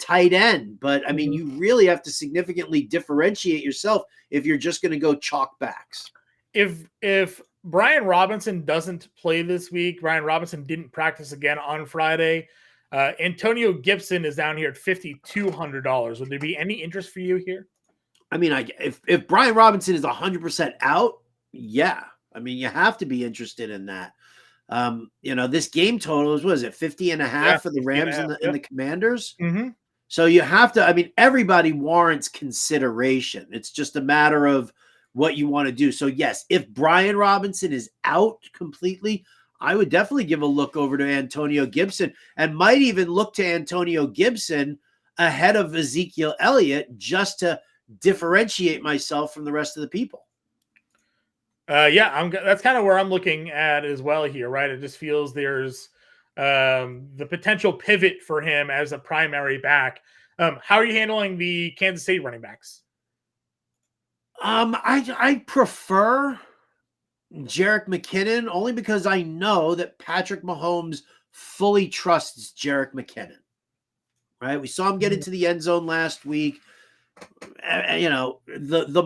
S2: tight end. But I mean, you really have to significantly differentiate yourself if you're just going to go chalk backs.
S1: If Brian Robinson doesn't play this week, Brian Robinson didn't practice again on Friday. Antonio Gibson is down here at $5,200. Would there be any interest for you here?
S2: I mean, if Brian Robinson is 100% out, yeah. I mean, you have to be interested in that. This game total is, what is it, 50.5 for the Rams and the Commanders?
S1: Mm-hmm.
S2: So you have to, I mean, everybody warrants consideration. It's just a matter of what you want to do. So yes, if Brian Robinson is out completely, I would definitely give a look over to Antonio Gibson, and might even look to Antonio Gibson ahead of Ezekiel Elliott just to differentiate myself from the rest of the people.
S1: That's kind of where I'm looking at as well here, right? It just feels there's the potential pivot for him as a primary back. How are you handling the Kansas City running backs?
S2: I prefer Jerick McKinnon only because I know that Patrick Mahomes fully trusts Jerick McKinnon. Right? We saw him get into the end zone last week. The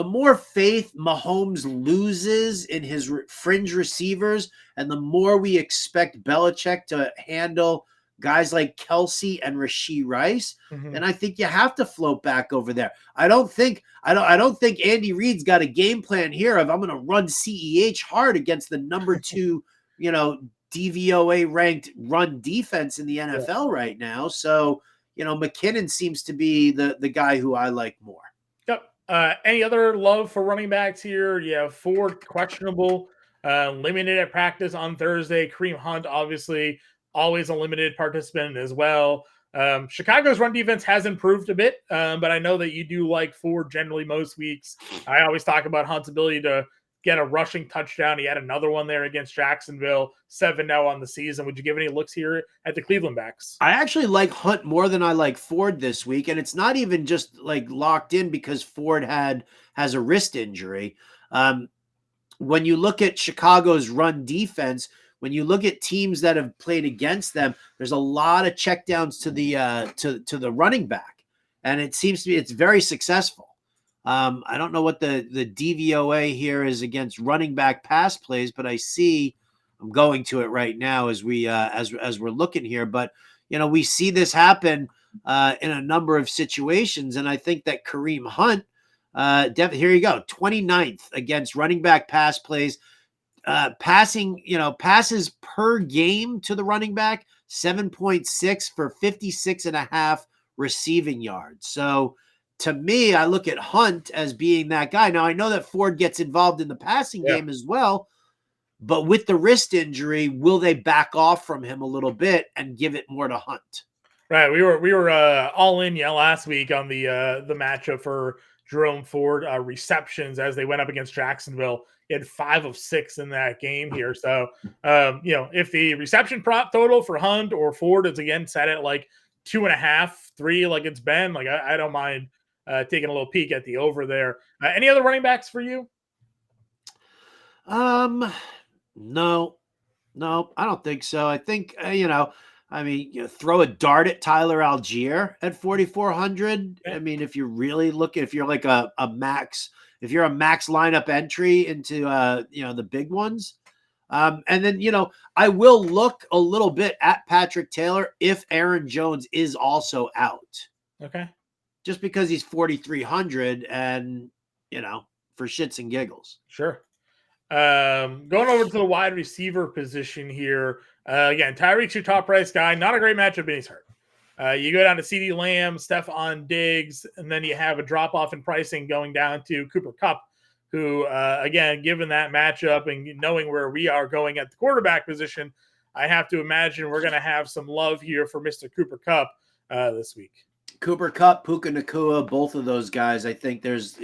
S2: more faith Mahomes loses in his fringe receivers, and the more we expect Belichick to handle guys like Kelsey and Rashee Rice, then I think you have to float back over there. I don't think Andy Reid's got a game plan here of I'm going to run CEH hard against the number 2, DVOA ranked run defense in the NFL right now. So, McKinnon seems to be the guy who I like more.
S1: Yep. Any other love for running backs here? You have Ford questionable, limited at practice on Thursday. Kareem Hunt, obviously, always a limited participant as well. Chicago's run defense has improved a bit, but I know that you do like Ford generally most weeks. I always talk about Hunt's ability to get a rushing touchdown. He had another one there against Jacksonville, 7 now on the season. Would you give any looks here at the Cleveland backs?
S2: I actually like Hunt more than I like Ford this week, and it's not even just like locked in because Ford has a wrist injury. When you look at Chicago's run defense, when you look at teams that have played against them, there's a lot of checkdowns to the running back, and it seems to be it's very successful. I don't know what the DVOA here is against running back pass plays, but I'm going to it right now as we're looking here. But we see this happen in a number of situations, and I think that Kareem Hunt, here you go, 29th against running back pass plays, passes per game to the running back, 7.6 for 56.5 receiving yards. So to me, I look at Hunt as being that guy. Now, I know that Ford gets involved in the passing game as well, but with the wrist injury, will they back off from him a little bit and give it more to Hunt?
S1: Right. We were all in last week on the matchup for Jerome Ford receptions as they went up against Jacksonville. He had 5 of 6 in that game here. So, if the reception prop total for Hunt or Ford is again set at like 2.5, 3, like it's been, like I don't mind taking a little peek at the over there. Any other running backs for you?
S2: No, No, I don't think so. I think, throw a dart at Tyler Algier at 4,400.
S1: Yeah.
S2: I mean, if you're really looking, if you're like a max, if you're a max lineup entry into, the big ones. And then, I will look a little bit at Patrick Taylor if Aaron Jones is also out,
S1: Okay.
S2: just because he's 4,300 and, for shits and giggles.
S1: Sure. Going over to the wide receiver position here. Again, Tyreek's your top price guy. Not a great matchup, but he's hurt. You go down to CeeDee Lamb, Stephon Diggs, and then you have a drop off in pricing going down to Cooper Kupp, who, again, given that matchup and knowing where we are going at the quarterback position, I have to imagine we're going to have some love here for Mr. Cooper Kupp this week.
S2: Cooper Kupp, Puka Nacua, both of those guys. I think there's,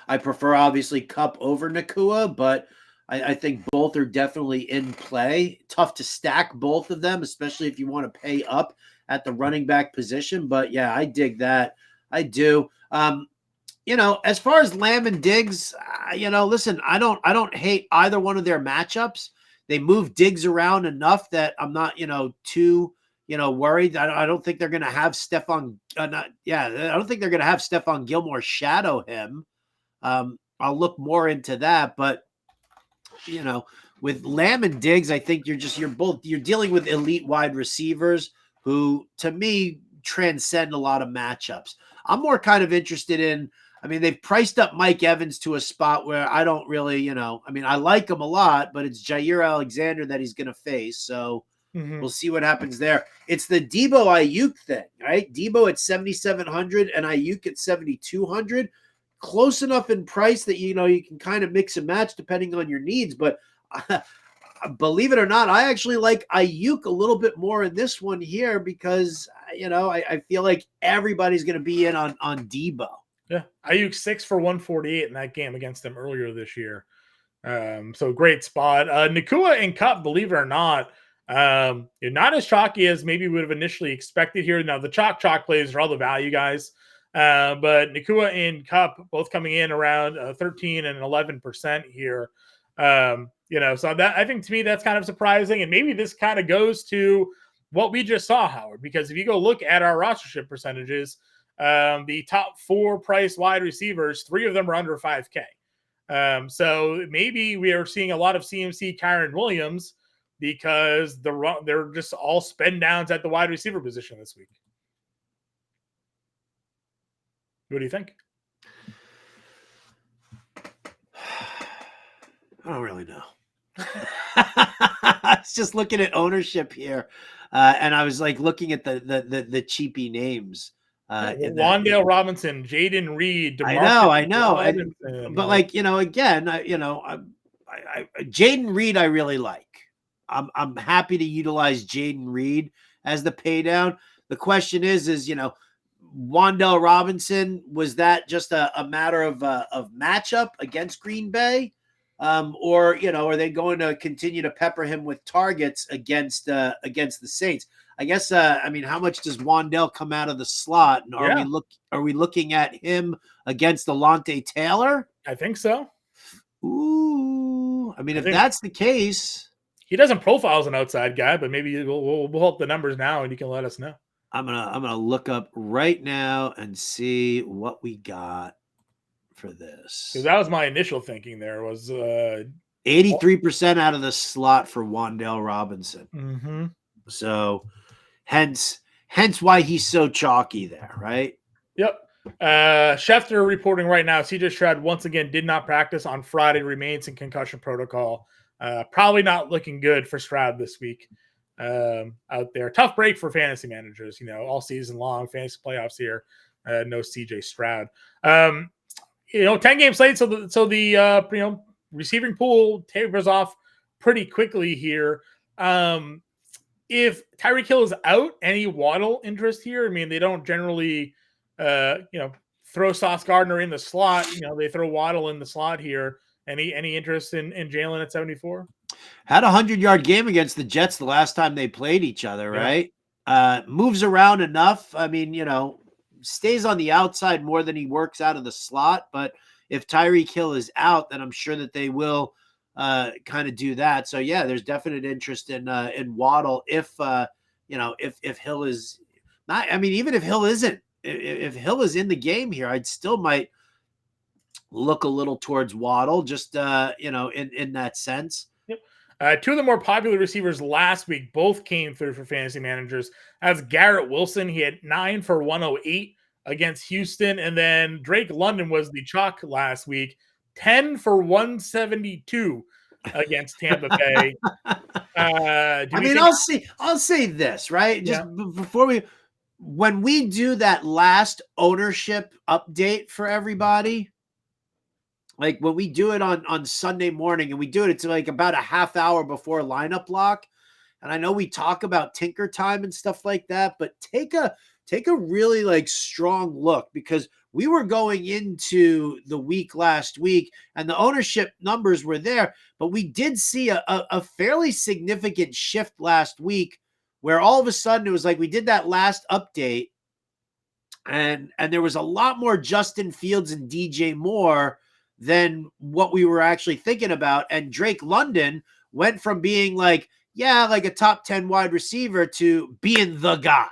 S2: I prefer obviously Kupp over Nacua, but I think both are definitely in play. Tough to stack both of them, especially if you want to pay up at the running back position. But yeah, I dig that. I do. As far as Lamb and Diggs, listen, I don't hate either one of their matchups. They move Diggs around enough that I'm not, too worried. I don't think they're going to have Stephon. I don't think they're going to have Stephon Gilmore shadow him. I'll look more into that, but with Lamb and Diggs, I think you're dealing with elite wide receivers who, to me, transcend a lot of matchups. I'm more kind of interested in. I mean, they've priced up Mike Evans to a spot where I don't really, I like him a lot, but it's Jair Alexander that he's going to face. So. We'll see what happens there. It's the Debo Ayuk thing, right? Debo at 7,700 and Ayuk at 7,200. Close enough in price that, you can kind of mix and match depending on your needs. But believe it or not, I actually like Ayuk a little bit more in this one here because, I feel like everybody's going to be in on Debo.
S1: Yeah. Ayuk 6 for 148 in that game against them earlier this year. So great spot. Nacua and Kupp, believe it or not, you're not as chalky as maybe would have initially expected here. Now the chalk plays are all the value guys, but Nacua and Kupp both coming in around 13 and 11% here. So that I think to me that's kind of surprising, and maybe this kind of goes to what we just saw, Howard, because if you go look at our rostership percentages, the top 4 price wide receivers, 3 of them are under 5K. So maybe we are seeing a lot of CMC Kyron Williams because they're just all spend downs at the wide receiver position this week. What do you think?
S2: I don't really know. I was just looking at ownership here, and I was like looking at the cheapy names.
S1: Wan'Dale Robinson, Jaden Reed.
S2: I know. But again, Jaden Reed, I really like. I'm happy to utilize Jaden Reed as the pay down. The question is Wan'Dale Robinson, was that just a matter of matchup against Green Bay? Or are they going to continue to pepper him with targets against the Saints? I guess how much does Wan'Dale come out of the slot? And are we looking at him against Alontae Taylor?
S1: I think so.
S2: Ooh. If that's the case.
S1: He doesn't profile as an outside guy, but maybe we'll pull up the numbers now and you can let us know.
S2: I'm gonna look up right now and see what we got for this.
S1: Because that was my initial thinking. There was
S2: 83% out of the slot for Wan'Dale Robinson.
S1: Mm-hmm.
S2: So, hence why he's so chalky there, right?
S1: Yep. Schefter reporting right now. CJ Stroud once again did not practice on Friday. Remains in concussion protocol. Probably not looking good for Stroud this week out there. Tough break for fantasy managers, all season long, fantasy playoffs here. No CJ Stroud. 10-game slate. So the receiving pool tapers off pretty quickly here. If Tyreek Hill is out, any Waddle interest here? They don't generally, throw Sauce Gardner in the slot. They throw Waddle in the slot here. Any interest in Jalen at 74?
S2: Had a 100-yard game against the Jets the last time they played each other, right? Moves around enough. Stays on the outside more than he works out of the slot. But if Tyreek Hill is out, then I'm sure that they will kind of do that. So yeah, there's definite interest in Waddle if if Hill is not. I mean, even if Hill isn't, if Hill is in the game here, I'd still might look a little towards Waddle, just in that sense.
S1: Yep. Two of the more popular receivers last week both came through for fantasy managers. That's Garrett Wilson. He had 9 for 108 against Houston. And then Drake London was the chalk last week, 10 for 172 against Tampa Bay.
S2: I'll say this, right? Just before when we do that last ownership update for everybody, like when we do it on Sunday morning, and we do it, it's like about a half hour before lineup lock. And I know we talk about tinker time and stuff like that, but take a really like strong look, because we were going into the week last week and the ownership numbers were there, but we did see a fairly significant shift last week where all of a sudden it was like we did that last update and there was a lot more Justin Fields and DJ Moore than what we were actually thinking about. And Drake London went from being like a top 10 wide receiver to being the guy.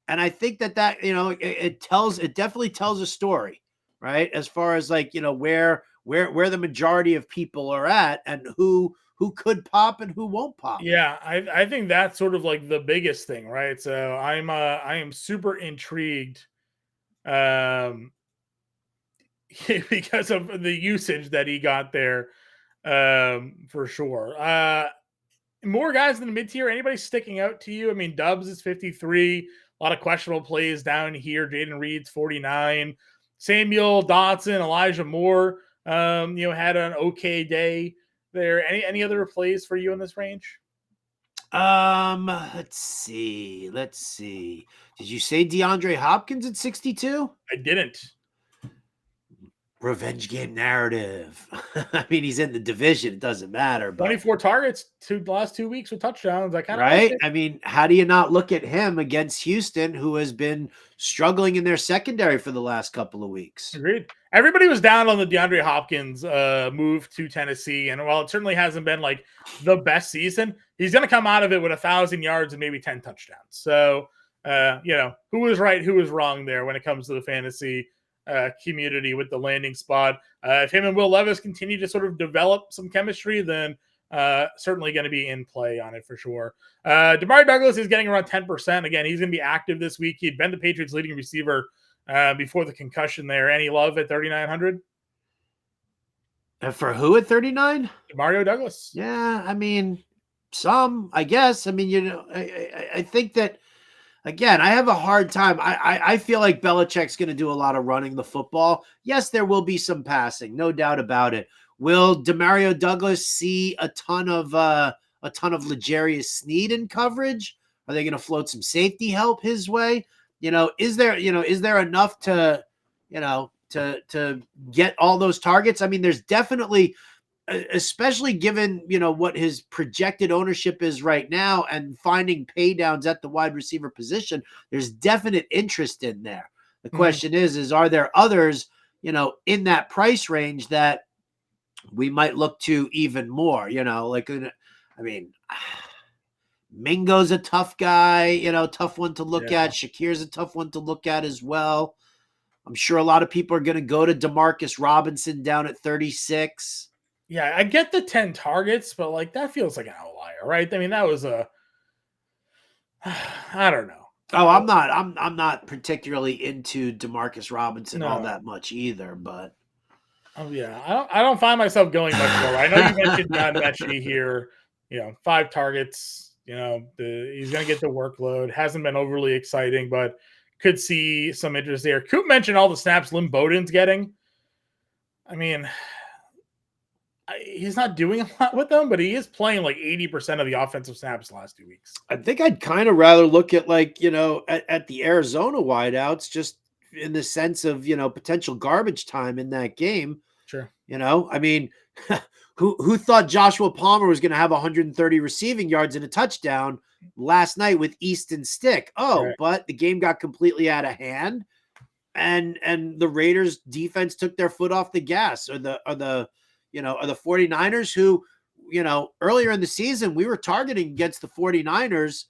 S2: And I think that it definitely tells a story, right? As far as like, where the majority of people are at and who could pop and who won't pop.
S1: Yeah, I think that's sort of like the biggest thing, right? So I am super intrigued because of the usage that he got there, for sure. More guys in the mid-tier. Anybody sticking out to you? I mean, Dubs is 53. A lot of questionable plays down here. Jaden Reed's 49. Samuel Dotson, Elijah Moore, had an okay day there. Any other plays for you in this range?
S2: Let's see. Did you say DeAndre Hopkins at 62?
S1: I didn't.
S2: Revenge game narrative. I mean, he's in the division. It doesn't matter. But
S1: 24 targets the last 2 weeks with touchdowns. I kind of
S2: right.
S1: Like
S2: I mean, how do you not look at him against Houston, who has been struggling in their secondary for the last couple of weeks?
S1: Agreed. Everybody was down on the DeAndre Hopkins move to Tennessee, and while it certainly hasn't been like the best season, he's going to come out of it with 1,000 yards and maybe 10 touchdowns. So, who was right, who was wrong there when it comes to the fantasy community with the landing spot. If him and Will Levis continue to sort of develop some chemistry, then certainly going to be in play on it for sure. Damari Douglas is getting around 10%. Again, he's going to be active this week. He'd been the Patriots' leading receiver before the concussion there. Any love at 3,900?
S2: For who at 39?
S1: Mario Douglas.
S2: Yeah, I mean, some, I guess. I mean, I think that, again, I have a hard time. I feel like Belichick's going to do a lot of running the football. Yes, there will be some passing, no doubt about it. Will Demario Douglas see a ton of L'Jarius Sneed in coverage? Are they going to float some safety help his way? Is there enough to get all those targets? I mean, there's definitely, especially given, what his projected ownership is right now and finding pay downs at the wide receiver position, there's definite interest in there. The question is are there others, in that price range that we might look to even more, Mingo's a tough guy, tough one to look at. Shakir's a tough one to look at as well. I'm sure a lot of people are going to go to Demarcus Robinson down at 36.
S1: Yeah, I get the 10 targets, but like that feels like an outlier, right? I mean, that was I don't know.
S2: Oh, I'm not particularly into Demarcus Robinson all that much either, but
S1: I don't find myself going much more. I know you mentioned John Mechie here, 5 targets, he's going to get the workload. Hasn't been overly exciting, but could see some interest there. Coop mentioned all the snaps Lynn Bowden's getting. I mean, he's not doing a lot with them, but he is playing like 80% of the offensive snaps the last 2 weeks.
S2: I think I'd kind of rather look at at the Arizona wideouts, just in the sense of, potential garbage time in that game.
S1: Sure.
S2: I mean, who thought Joshua Palmer was going to have 130 receiving yards and a touchdown last night with Easton Stick? Right. But the game got completely out of hand and the Raiders defense took their foot off the gas, or the are the 49ers who, earlier in the season, we were targeting against the 49ers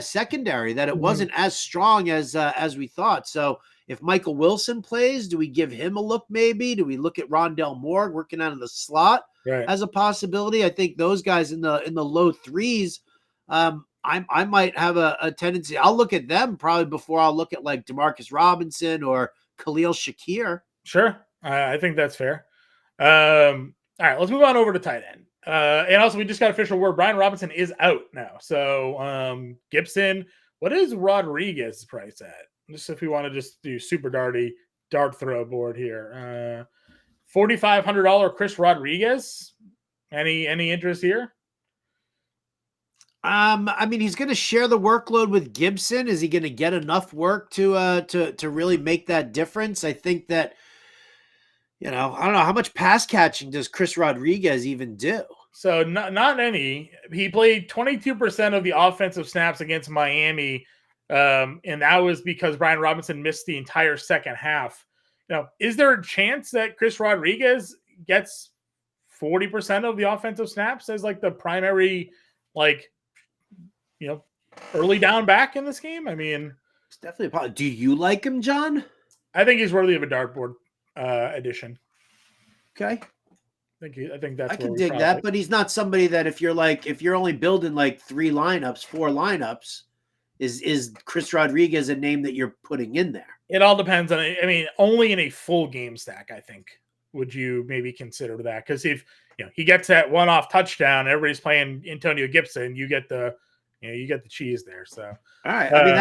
S2: secondary that it wasn't as strong as we thought. So if Michael Wilson plays, do we give him a look maybe? Do we look at Rondell Moore working out of the slot as a possibility? I think those guys in the low threes, I might have a tendency. I'll look at them probably before I'll look at like Demarcus Robinson or Khalil Shakir.
S1: Sure. I think that's fair. All right, let's move on over to tight end. And also, we just got official word. Brian Robinson is out now. So Gibson, what is Rodriguez's price at? Just if we want to just do super dart throw board here. $4,500 Chris Rodriguez. Any interest here?
S2: I mean, he's going to share the workload with Gibson. Is he going to get enough work to really make that difference? I think that, I don't know how much pass catching does Chris Rodriguez even do?
S1: So not any. He played 22% of the offensive snaps against Miami, and that was because Brian Robinson missed the entire second half. Is there a chance that Chris Rodriguez gets 40% of the offensive snaps as like the primary, early down back in this game? I mean,
S2: it's definitely a problem. Do you like him, John?
S1: I think he's worthy of a dartboard addition.
S2: Okay.
S1: I think that's.
S2: I can dig that, but he's not somebody that if you're only building like 4 lineups, is Chris Rodriguez a name that you're putting in there?
S1: It all depends on. I mean, only in a full game stack, I think, would you maybe consider that? Because if he gets that one-off touchdown, everybody's playing Antonio Gibson, you get the cheese there. So
S2: all right, I mean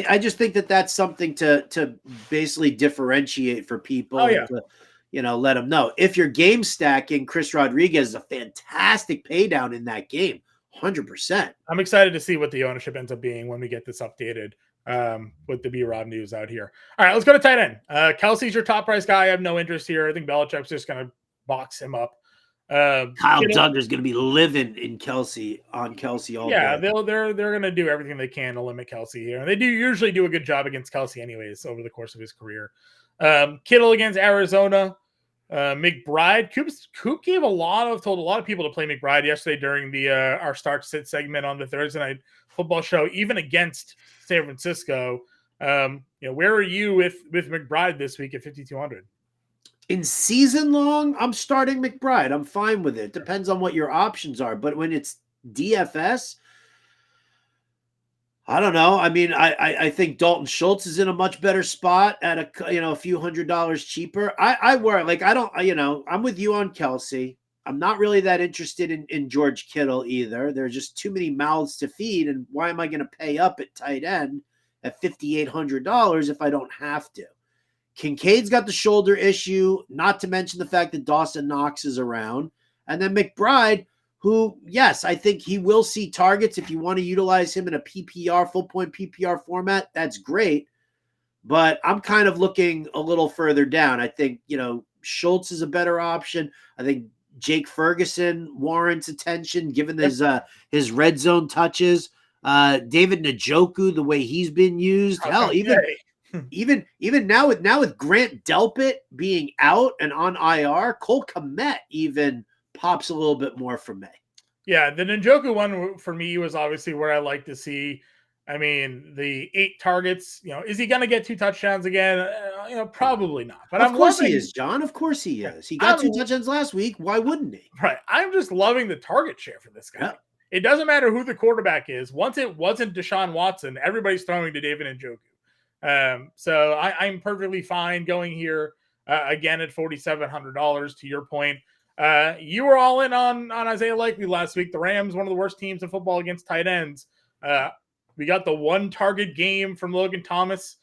S2: I just think that's something to basically differentiate for people.
S1: Oh, yeah.
S2: To, let them know if you're game stacking. Chris Rodriguez is a fantastic pay down in that game, 100%.
S1: I'm excited to see what the ownership ends up being when we get this updated with the B-Rob news out here. All right, let's go to tight end. Kelsey's your top price guy. I have no interest here. I think Belichick's just going to box him up.
S2: Kyle Duggar's going to be living in Kelsey all day.
S1: They're going to do everything they can to limit Kelsey here, and they do usually do a good job against Kelsey anyways over the course of his career. Kittle against Arizona. McBride. Coop told a lot of people to play McBride yesterday during the our start sit segment on the Thursday Night Football show, even against San Francisco. Where are you with McBride this week at 5,200?
S2: In season long, I'm starting McBride. I'm fine with it. Depends on what your options are. But when it's DFS, I don't know. I mean, I think Dalton Schultz is in a much better spot at a few $100 cheaper. I worry. I'm with you on Kelsey. I'm not really that interested in George Kittle either. There's just too many mouths to feed. And why am I going to pay up at tight end at $5,800 if I don't have to? Kincaid's got the shoulder issue, not to mention the fact that Dawson Knox is around. And then McBride, who, yes, I think he will see targets. If you want to utilize him in a PPR, full point PPR format, that's great. But I'm kind of looking a little further down. I think, Schultz is a better option. I think Jake Ferguson warrants attention given his red zone touches. David Njoku, the way he's been used. Hell, even now with Grant Delpit being out and on IR, Cole Kmet even pops a little bit more for me.
S1: Yeah, the Njoku one for me was obviously where I like to see. I mean, the 8 targets. Is he going to get 2 touchdowns again? Probably not. But
S2: of course he is, John. Of course he is. He got 2 touchdowns last week. Why wouldn't he?
S1: Right. I'm just loving the target share for this guy. Yeah. It doesn't matter who the quarterback is. Once it wasn't Deshaun Watson, everybody's throwing to David Njoku. So I'm perfectly fine going here again at $4,700. To your point, you were all in on Isaiah Likely last week. The Rams, one of the worst teams in football against tight ends. We got the 1 target game from Logan Thomas.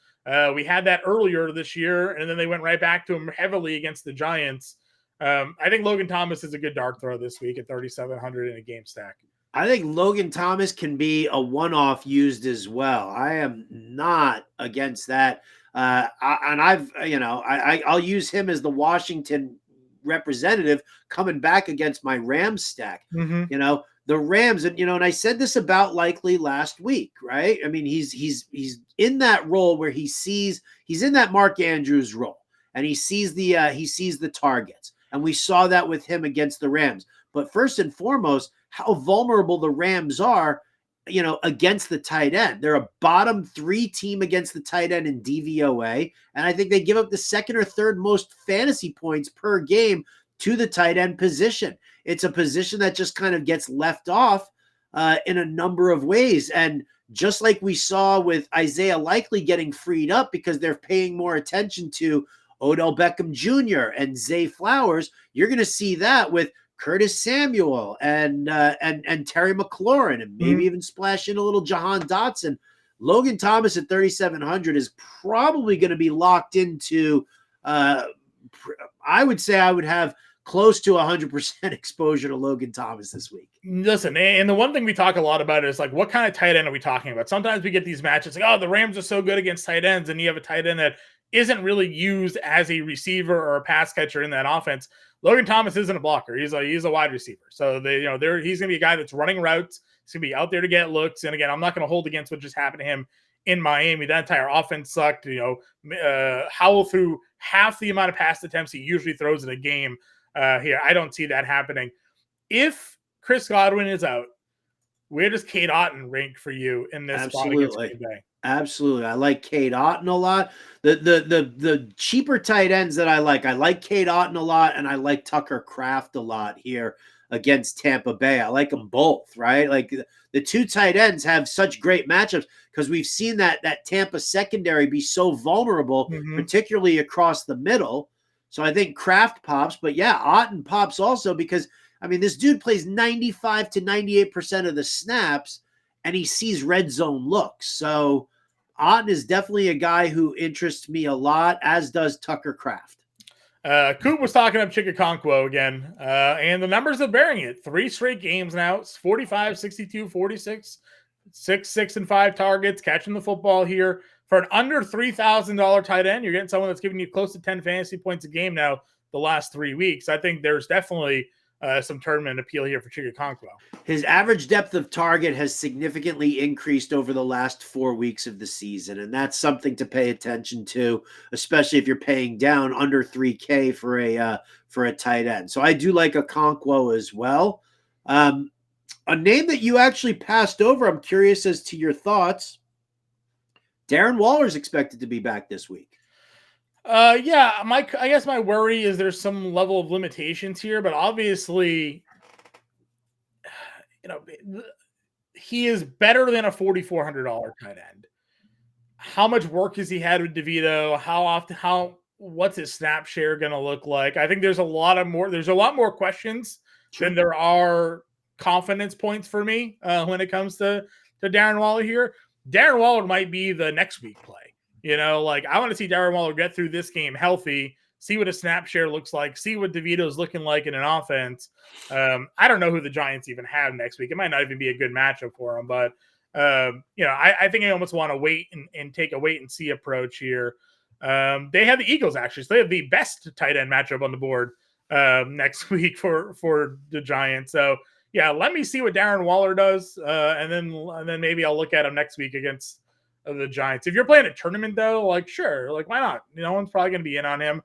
S1: We had that earlier this year, and then they went right back to him heavily against the Giants. I think Logan Thomas is a good dart throw this week at 3,700 in a game stack.
S2: I think Logan Thomas can be a one-off used as well. I am not against that. I'll use him as the Washington representative coming back against my Rams stack.
S1: Mm-hmm.
S2: The Rams, and I said this about Likely last week, right? I mean, he's in that role where he's in that Mark Andrews role, and he sees the targets. And we saw that with him against the Rams. But first and foremost, how vulnerable the Rams are, against the tight end. They're a bottom 3 team against the tight end in DVOA. And I think they give up the second or third most fantasy points per game to the tight end position. It's a position that just kind of gets left off in a number of ways. And just like we saw with Isaiah Likely getting freed up because they're paying more attention to Odell Beckham Jr. and Zay Flowers, you're going to see that with Curtis Samuel and Terry McLaurin, and maybe even splash in a little Jahan Dotson. Logan Thomas at 3,700 is probably going to be locked into, I would say I would have close to 100% exposure to Logan Thomas this week.
S1: Listen, and the one thing we talk a lot about is like, what kind of tight end are we talking about? Sometimes we get these matches like, oh, the Rams are so good against tight ends, and you have a tight end that isn't really used as a receiver or a pass catcher in that offense. Logan Thomas isn't a blocker. He's a wide receiver. So he's going to be a guy that's running routes. He's going to be out there to get looks. And again, I'm not going to hold against what just happened to him in Miami. That entire offense sucked. Howell threw half the amount of pass attempts he usually throws in a game here. I don't see that happening. If Chris Godwin is out, where does Cade Otton rank for you in this spot against Green Bay?
S2: Absolutely. I like Cade Otton a lot. The cheaper tight ends that I like Cade Otton a lot, and I like Tucker Kraft a lot here against Tampa Bay. I like them both, right? Like the 2 tight ends have such great matchups because we've seen that Tampa secondary be so vulnerable, particularly across the middle. So I think Kraft pops, but yeah, Otton pops also because, I mean, this dude plays 95 to 98% of the snaps, and he sees red zone looks. So Otton is definitely a guy who interests me a lot, as does Tucker Kraft.
S1: Coop was talking up Chikakonkwo again, and the numbers are bearing it. 3 straight games now. It's 45, 62, 46, 6 and 5 targets, catching the football here. For an under $3,000 tight end, you're getting someone that's giving you close to 10 fantasy points a game now the last 3 weeks. I think there's definitely some tournament appeal here for Chikakonkwo.
S2: His average depth of target has significantly increased over the last 4 weeks of the season, and that's something to pay attention to, especially if you're paying down under $3K for a tight end. So I do like Okonkwo as well. A name that you actually passed over, I'm curious as to your thoughts. Darren Waller is expected to be back this week.
S1: I guess my worry is there's some level of limitations here, but obviously, he is better than a $4,400 tight end. How much work has he had with DeVito? What's his snap share going to look like? I think there's a lot more questions than there are confidence points for me when it comes to Darren Waller here. Darren Waller might be the next week play. I want to see Darren Waller get through this game healthy, see what a snap share looks like, see what DeVito's looking like in an offense. I don't know who the Giants even have next week. It might not even be a good matchup for them, but I think I almost want to wait and take a wait and see approach here. They have the Eagles actually, so they have the best tight end matchup on the board next week for the Giants. So yeah, let me see what Darren Waller does, and then maybe I'll look at him next week against the Giants. If you're playing a tournament though, sure, why not? No one's probably going to be in on him.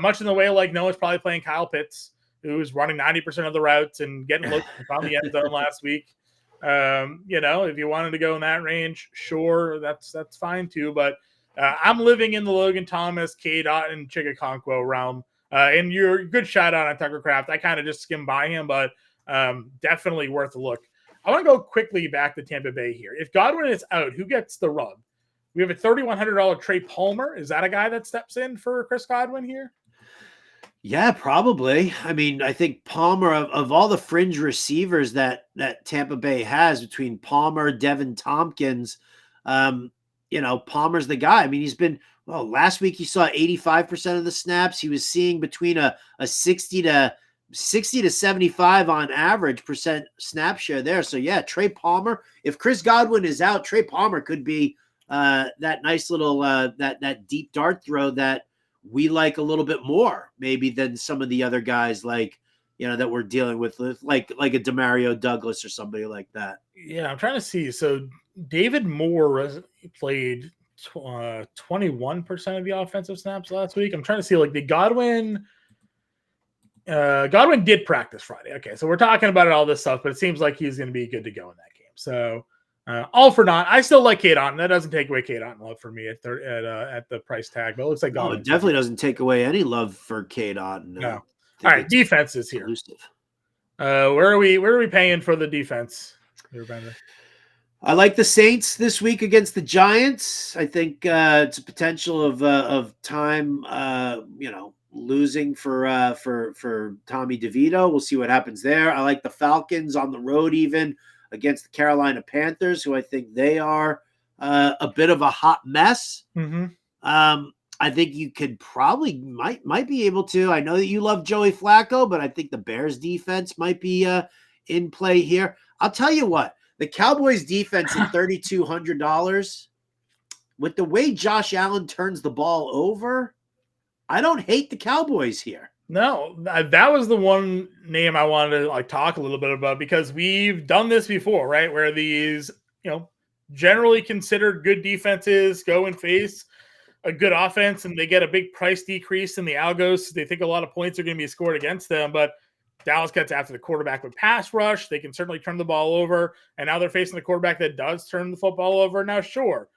S1: Much in the way no one's probably playing Kyle Pitts, who's running 90% of the routes and getting looked from the end zone last week. If you wanted to go in that range, sure, that's fine too. But I'm living in the Logan Thomas, Cade Otton, Chikakonkwo realm. And you're a good shout out on Tucker Kraft. I kind of just skimmed by him, but definitely worth a look. I want to go quickly back to Tampa Bay here. If Godwin is out, who gets the rub? We have a $3,100 Trey Palmer. Is that a guy that steps in for Chris Godwin here?
S2: Yeah, probably. I mean, I think Palmer, of all the fringe receivers that Tampa Bay has between Palmer, Devin Tompkins, Palmer's the guy. I mean, he's been, last week he saw 85% of the snaps. He was seeing between a 60 to 75 on average percent snap share there. So yeah, Trey Palmer, if Chris Godwin is out, Trey Palmer could be that nice little, that deep dart throw that we like a little bit more maybe than some of the other guys that we're dealing with, like a Demario Douglas or somebody like that.
S1: Yeah, I'm trying to see. So David Moore played 21% of the offensive snaps last week. I'm trying to see the Godwin. Godwin did practice Friday. Okay, so we're talking about all this stuff, but it seems like he's going to be good to go in that game. So all for naught. I still like Cade Otton. That doesn't take away Cade Otton love for me at the price tag, but it looks like
S2: No,
S1: Godwin
S2: it definitely doesn't take away any love for Cade Otton.
S1: No. All right, defenses here.
S2: Elusive.
S1: Where are we paying for the defense?
S2: I like the Saints this week against the Giants. I think it's a potential of time, losing for Tommy DeVito. We'll see what happens there. I like the Falcons on the road, even against the Carolina Panthers, who I think they are a bit of a hot mess.
S1: Mm-hmm.
S2: I think you could probably might be able to. I know that you love Joey Flacco, but I think the Bears defense might be in play here. I'll tell you what, the Cowboys defense at $3,200, with the way Josh Allen turns the ball over, I don't hate the Cowboys here.
S1: No, that was the one name I wanted to talk a little bit about, because we've done this before, right? Where these, generally considered good defenses go and face a good offense, and they get a big price decrease in the algos. They think a lot of points are going to be scored against them, but Dallas gets after the quarterback with pass rush. They can certainly turn the ball over, and now they're facing the quarterback that does turn the football over. Now, sure,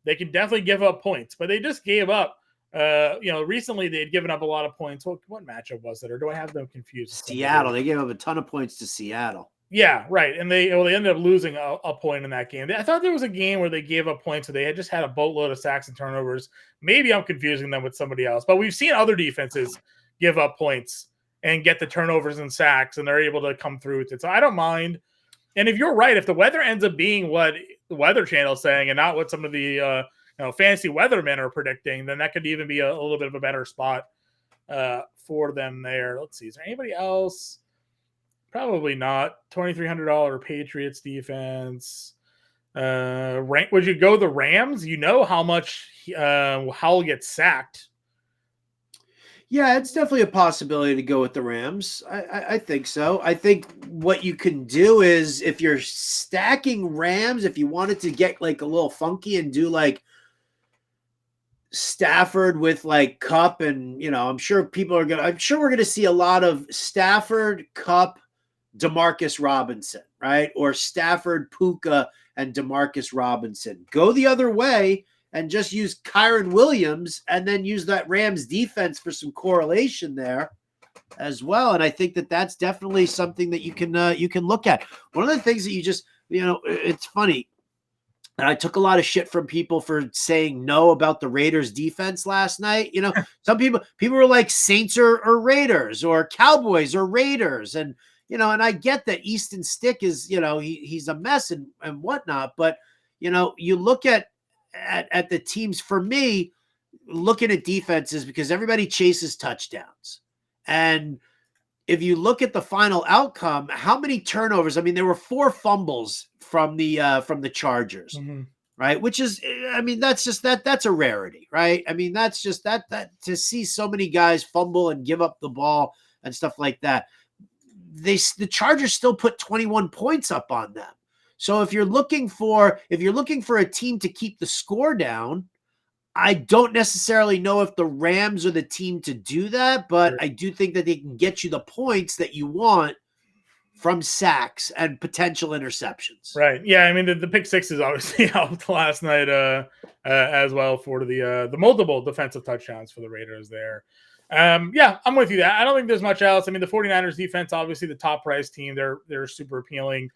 S1: they can definitely give up points, but they just gave up. Recently they had given up a lot of points. What matchup was it, or do I have them confused?
S2: Seattle. They gave up a ton of points to Seattle.
S1: Yeah, right. And they ended up losing a point in that game. I thought there was a game where they gave up points, so they had just had a boatload of sacks and turnovers. Maybe I'm confusing them with somebody else, but we've seen other defenses give up points and get the turnovers and sacks, and they're able to come through with it. So I don't mind. And if you're right, if the weather ends up being what the Weather Channel is saying and not what some of the fantasy weathermen are predicting, then that could even be a little bit of a better spot for them there. Let's see. Is there anybody else? Probably not. $2,300 Patriots defense. Would you go the Rams? You know how much Howell gets sacked.
S2: Yeah, it's definitely a possibility to go with the Rams. I think so. I think what you can do is, if you're stacking Rams, if you wanted to get a little funky and do Stafford with Kupp, and I'm sure we're gonna see a lot of Stafford, Kupp, Demarcus Robinson, right? Or Stafford, Puka, and Demarcus Robinson. Go the other way and just use Kyron Williams, and then use that Rams defense for some correlation there as well. And I think that that's definitely something that you can look at. One of the things that you just, it's funny. And I took a lot of shit from people for saying no about the Raiders defense last night. Some people were like Saints or Raiders, or Cowboys or Raiders. And, and I get that Easton Stick is, he's a mess and whatnot. But, you look at the teams, for me, looking at defenses, because everybody chases touchdowns. And if you look at the final outcome, how many turnovers? I mean, there were 4 fumbles from the Chargers, right? Which is, that's a rarity, right? I mean, that's just that to see so many guys fumble and give up the ball and stuff like that. The Chargers still put 21 points up on them. So if you're looking for a team to keep the score down, I don't necessarily know if the Rams are the team to do that, but sure, I do think that they can get you the points that you want from sacks and potential interceptions.
S1: Right. Yeah. I mean, the pick sixes obviously helped last night as well for the multiple defensive touchdowns for the Raiders there. Yeah, I'm with you. I don't think there's much else. I mean, the 49ers defense, obviously the top price team, they're super appealing.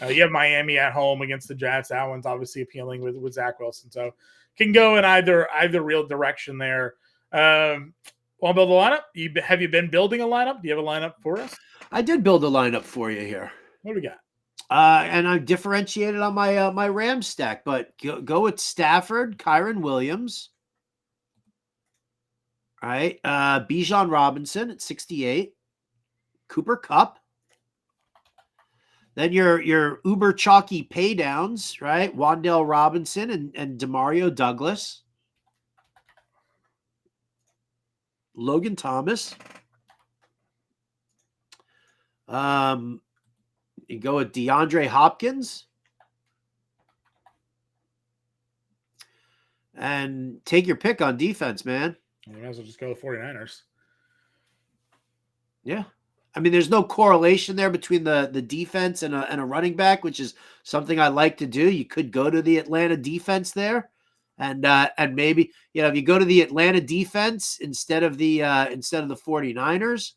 S1: You have Miami at home against the Jets. That one's obviously appealing with Zach Wilson. So can go in either real direction there. Want to build a lineup? Have you been building a lineup? Do you have a lineup for us?
S2: I did build a lineup for you here.
S1: What do we got?
S2: And I differentiated on my my Rams stack, but go with Stafford, Kyron Williams. All right. Bijan Robinson at 68. Cooper Kupp. Then your uber chalky pay downs, right? Wan'Dale Robinson and Demario Douglas. Logan Thomas. You go with DeAndre Hopkins. And take your pick on defense, man.
S1: You might as well just go with 49ers.
S2: Yeah. I mean, there's no correlation there between the defense and a running back, which is something I like to do. You could go to the Atlanta defense there, and maybe if you go to the Atlanta defense instead of the 49ers,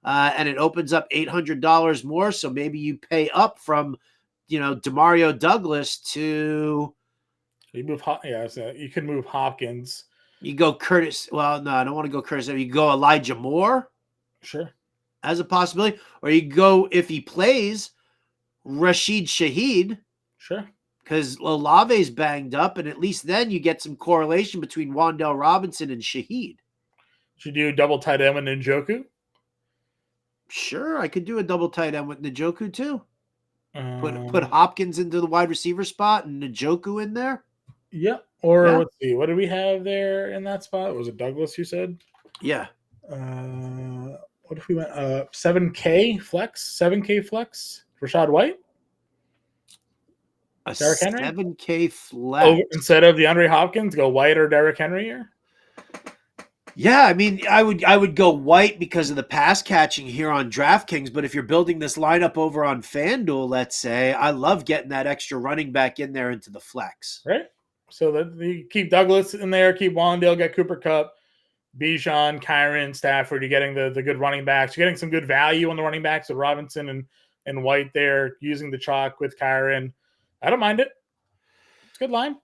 S2: and it opens up $800 more. So maybe you pay up from Demario Douglas to
S1: You move, so you could move Hopkins.
S2: you go Curtis. Well, no, I don't want to go Curtis. You go Elijah Moore.
S1: Sure.
S2: As a possibility, or you go if he plays Rashid Shaheed.
S1: Sure.
S2: Because Olave's banged up, and at least then you get some correlation between Wan'Dale Robinson and Shaheed.
S1: Should you do double tight end with Njoku?
S2: Sure, I could do a double tight end with Njoku too. Put Hopkins into the wide receiver spot and Njoku in there.
S1: Yeah. Or let's see, what do we have there in that spot? Was it Douglas you said?
S2: Yeah.
S1: What if we went 7K flex? 7K flex? Rashad White?
S2: A
S1: Derrick Henry?
S2: 7K flex.
S1: Instead of DeAndre Hopkins, go White or Derrick Henry here?
S2: Yeah, I mean, I would go White because of the pass catching here on DraftKings, but if you're building this lineup over on FanDuel, let's say, I love getting that extra running back in there into the flex.
S1: Right. So that you keep Douglas in there, keep Wan'Dale, get Cooper Kupp, Bijan, Kyron, Stafford. You're getting the good running backs. You're getting some good value on the running backs with Robinson and White there, using the chalk with Kyron. I don't mind it. It's a good line.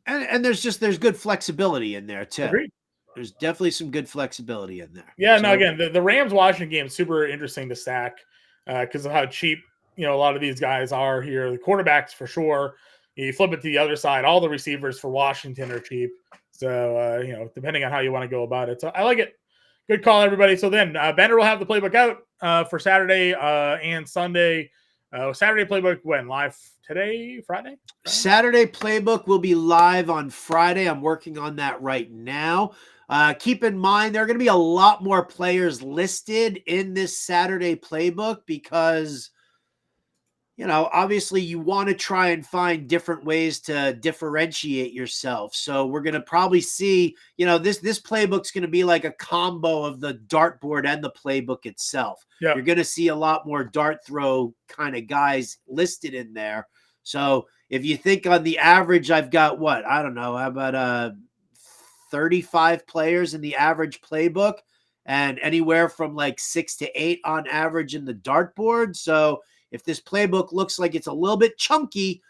S2: And there's good flexibility in there too.
S1: Agreed.
S2: There's definitely some good flexibility in there.
S1: Yeah, no, again, the Rams-Washington game is super interesting to stack because of how cheap, a lot of these guys are here. The quarterbacks for sure. You flip it to the other side, all the receivers for Washington are cheap. So, depending on how you want to go about it. So I like it. Good call, everybody. So then Bender will have the playbook out for Saturday and Sunday. Saturday playbook when? Live today, Friday?
S2: Saturday playbook will be live on Friday. I'm working on that right now. Keep in mind, there are going to be a lot more players listed in this Saturday playbook because, obviously you want to try and find different ways to differentiate yourself. So we're going to probably see, this playbook's going to be like a combo of the dartboard and the playbook itself. Yep. You're going to see a lot more dart throw kind of guys listed in there. So if you think on the average, I've got I don't know, how about 35 players in the average playbook and anywhere from like 6 to 8 on average in the dartboard. So if this playbook looks like it's a little bit chunky,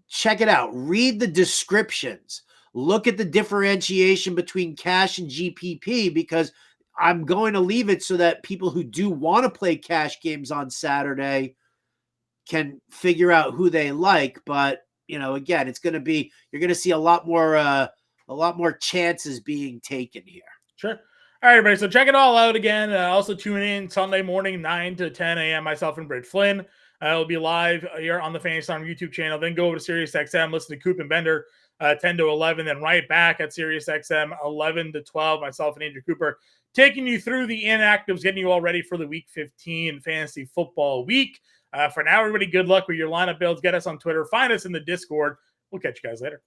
S2: check it out. Read the descriptions. Look at the differentiation between cash and GPP because I'm going to leave it so that people who do want to play cash games on Saturday can figure out who they like. But, again, it's going to be, you're going to see a lot more chances being taken here.
S1: Sure. All right, everybody. So check it all out again. Also tune in Sunday morning, 9 to 10 a.m. Myself and Britt Flynn. It'll be live here on the Fantasy Farm YouTube channel. Then go over to SiriusXM, listen to Coop and Bender 10 to 11. Then right back at SiriusXM 11 to 12. Myself and Andrew Cooper taking you through the inactives, getting you all ready for the Week 15 Fantasy Football Week. For now, everybody, good luck with your lineup builds. Get us on Twitter. Find us in the Discord. We'll catch you guys later.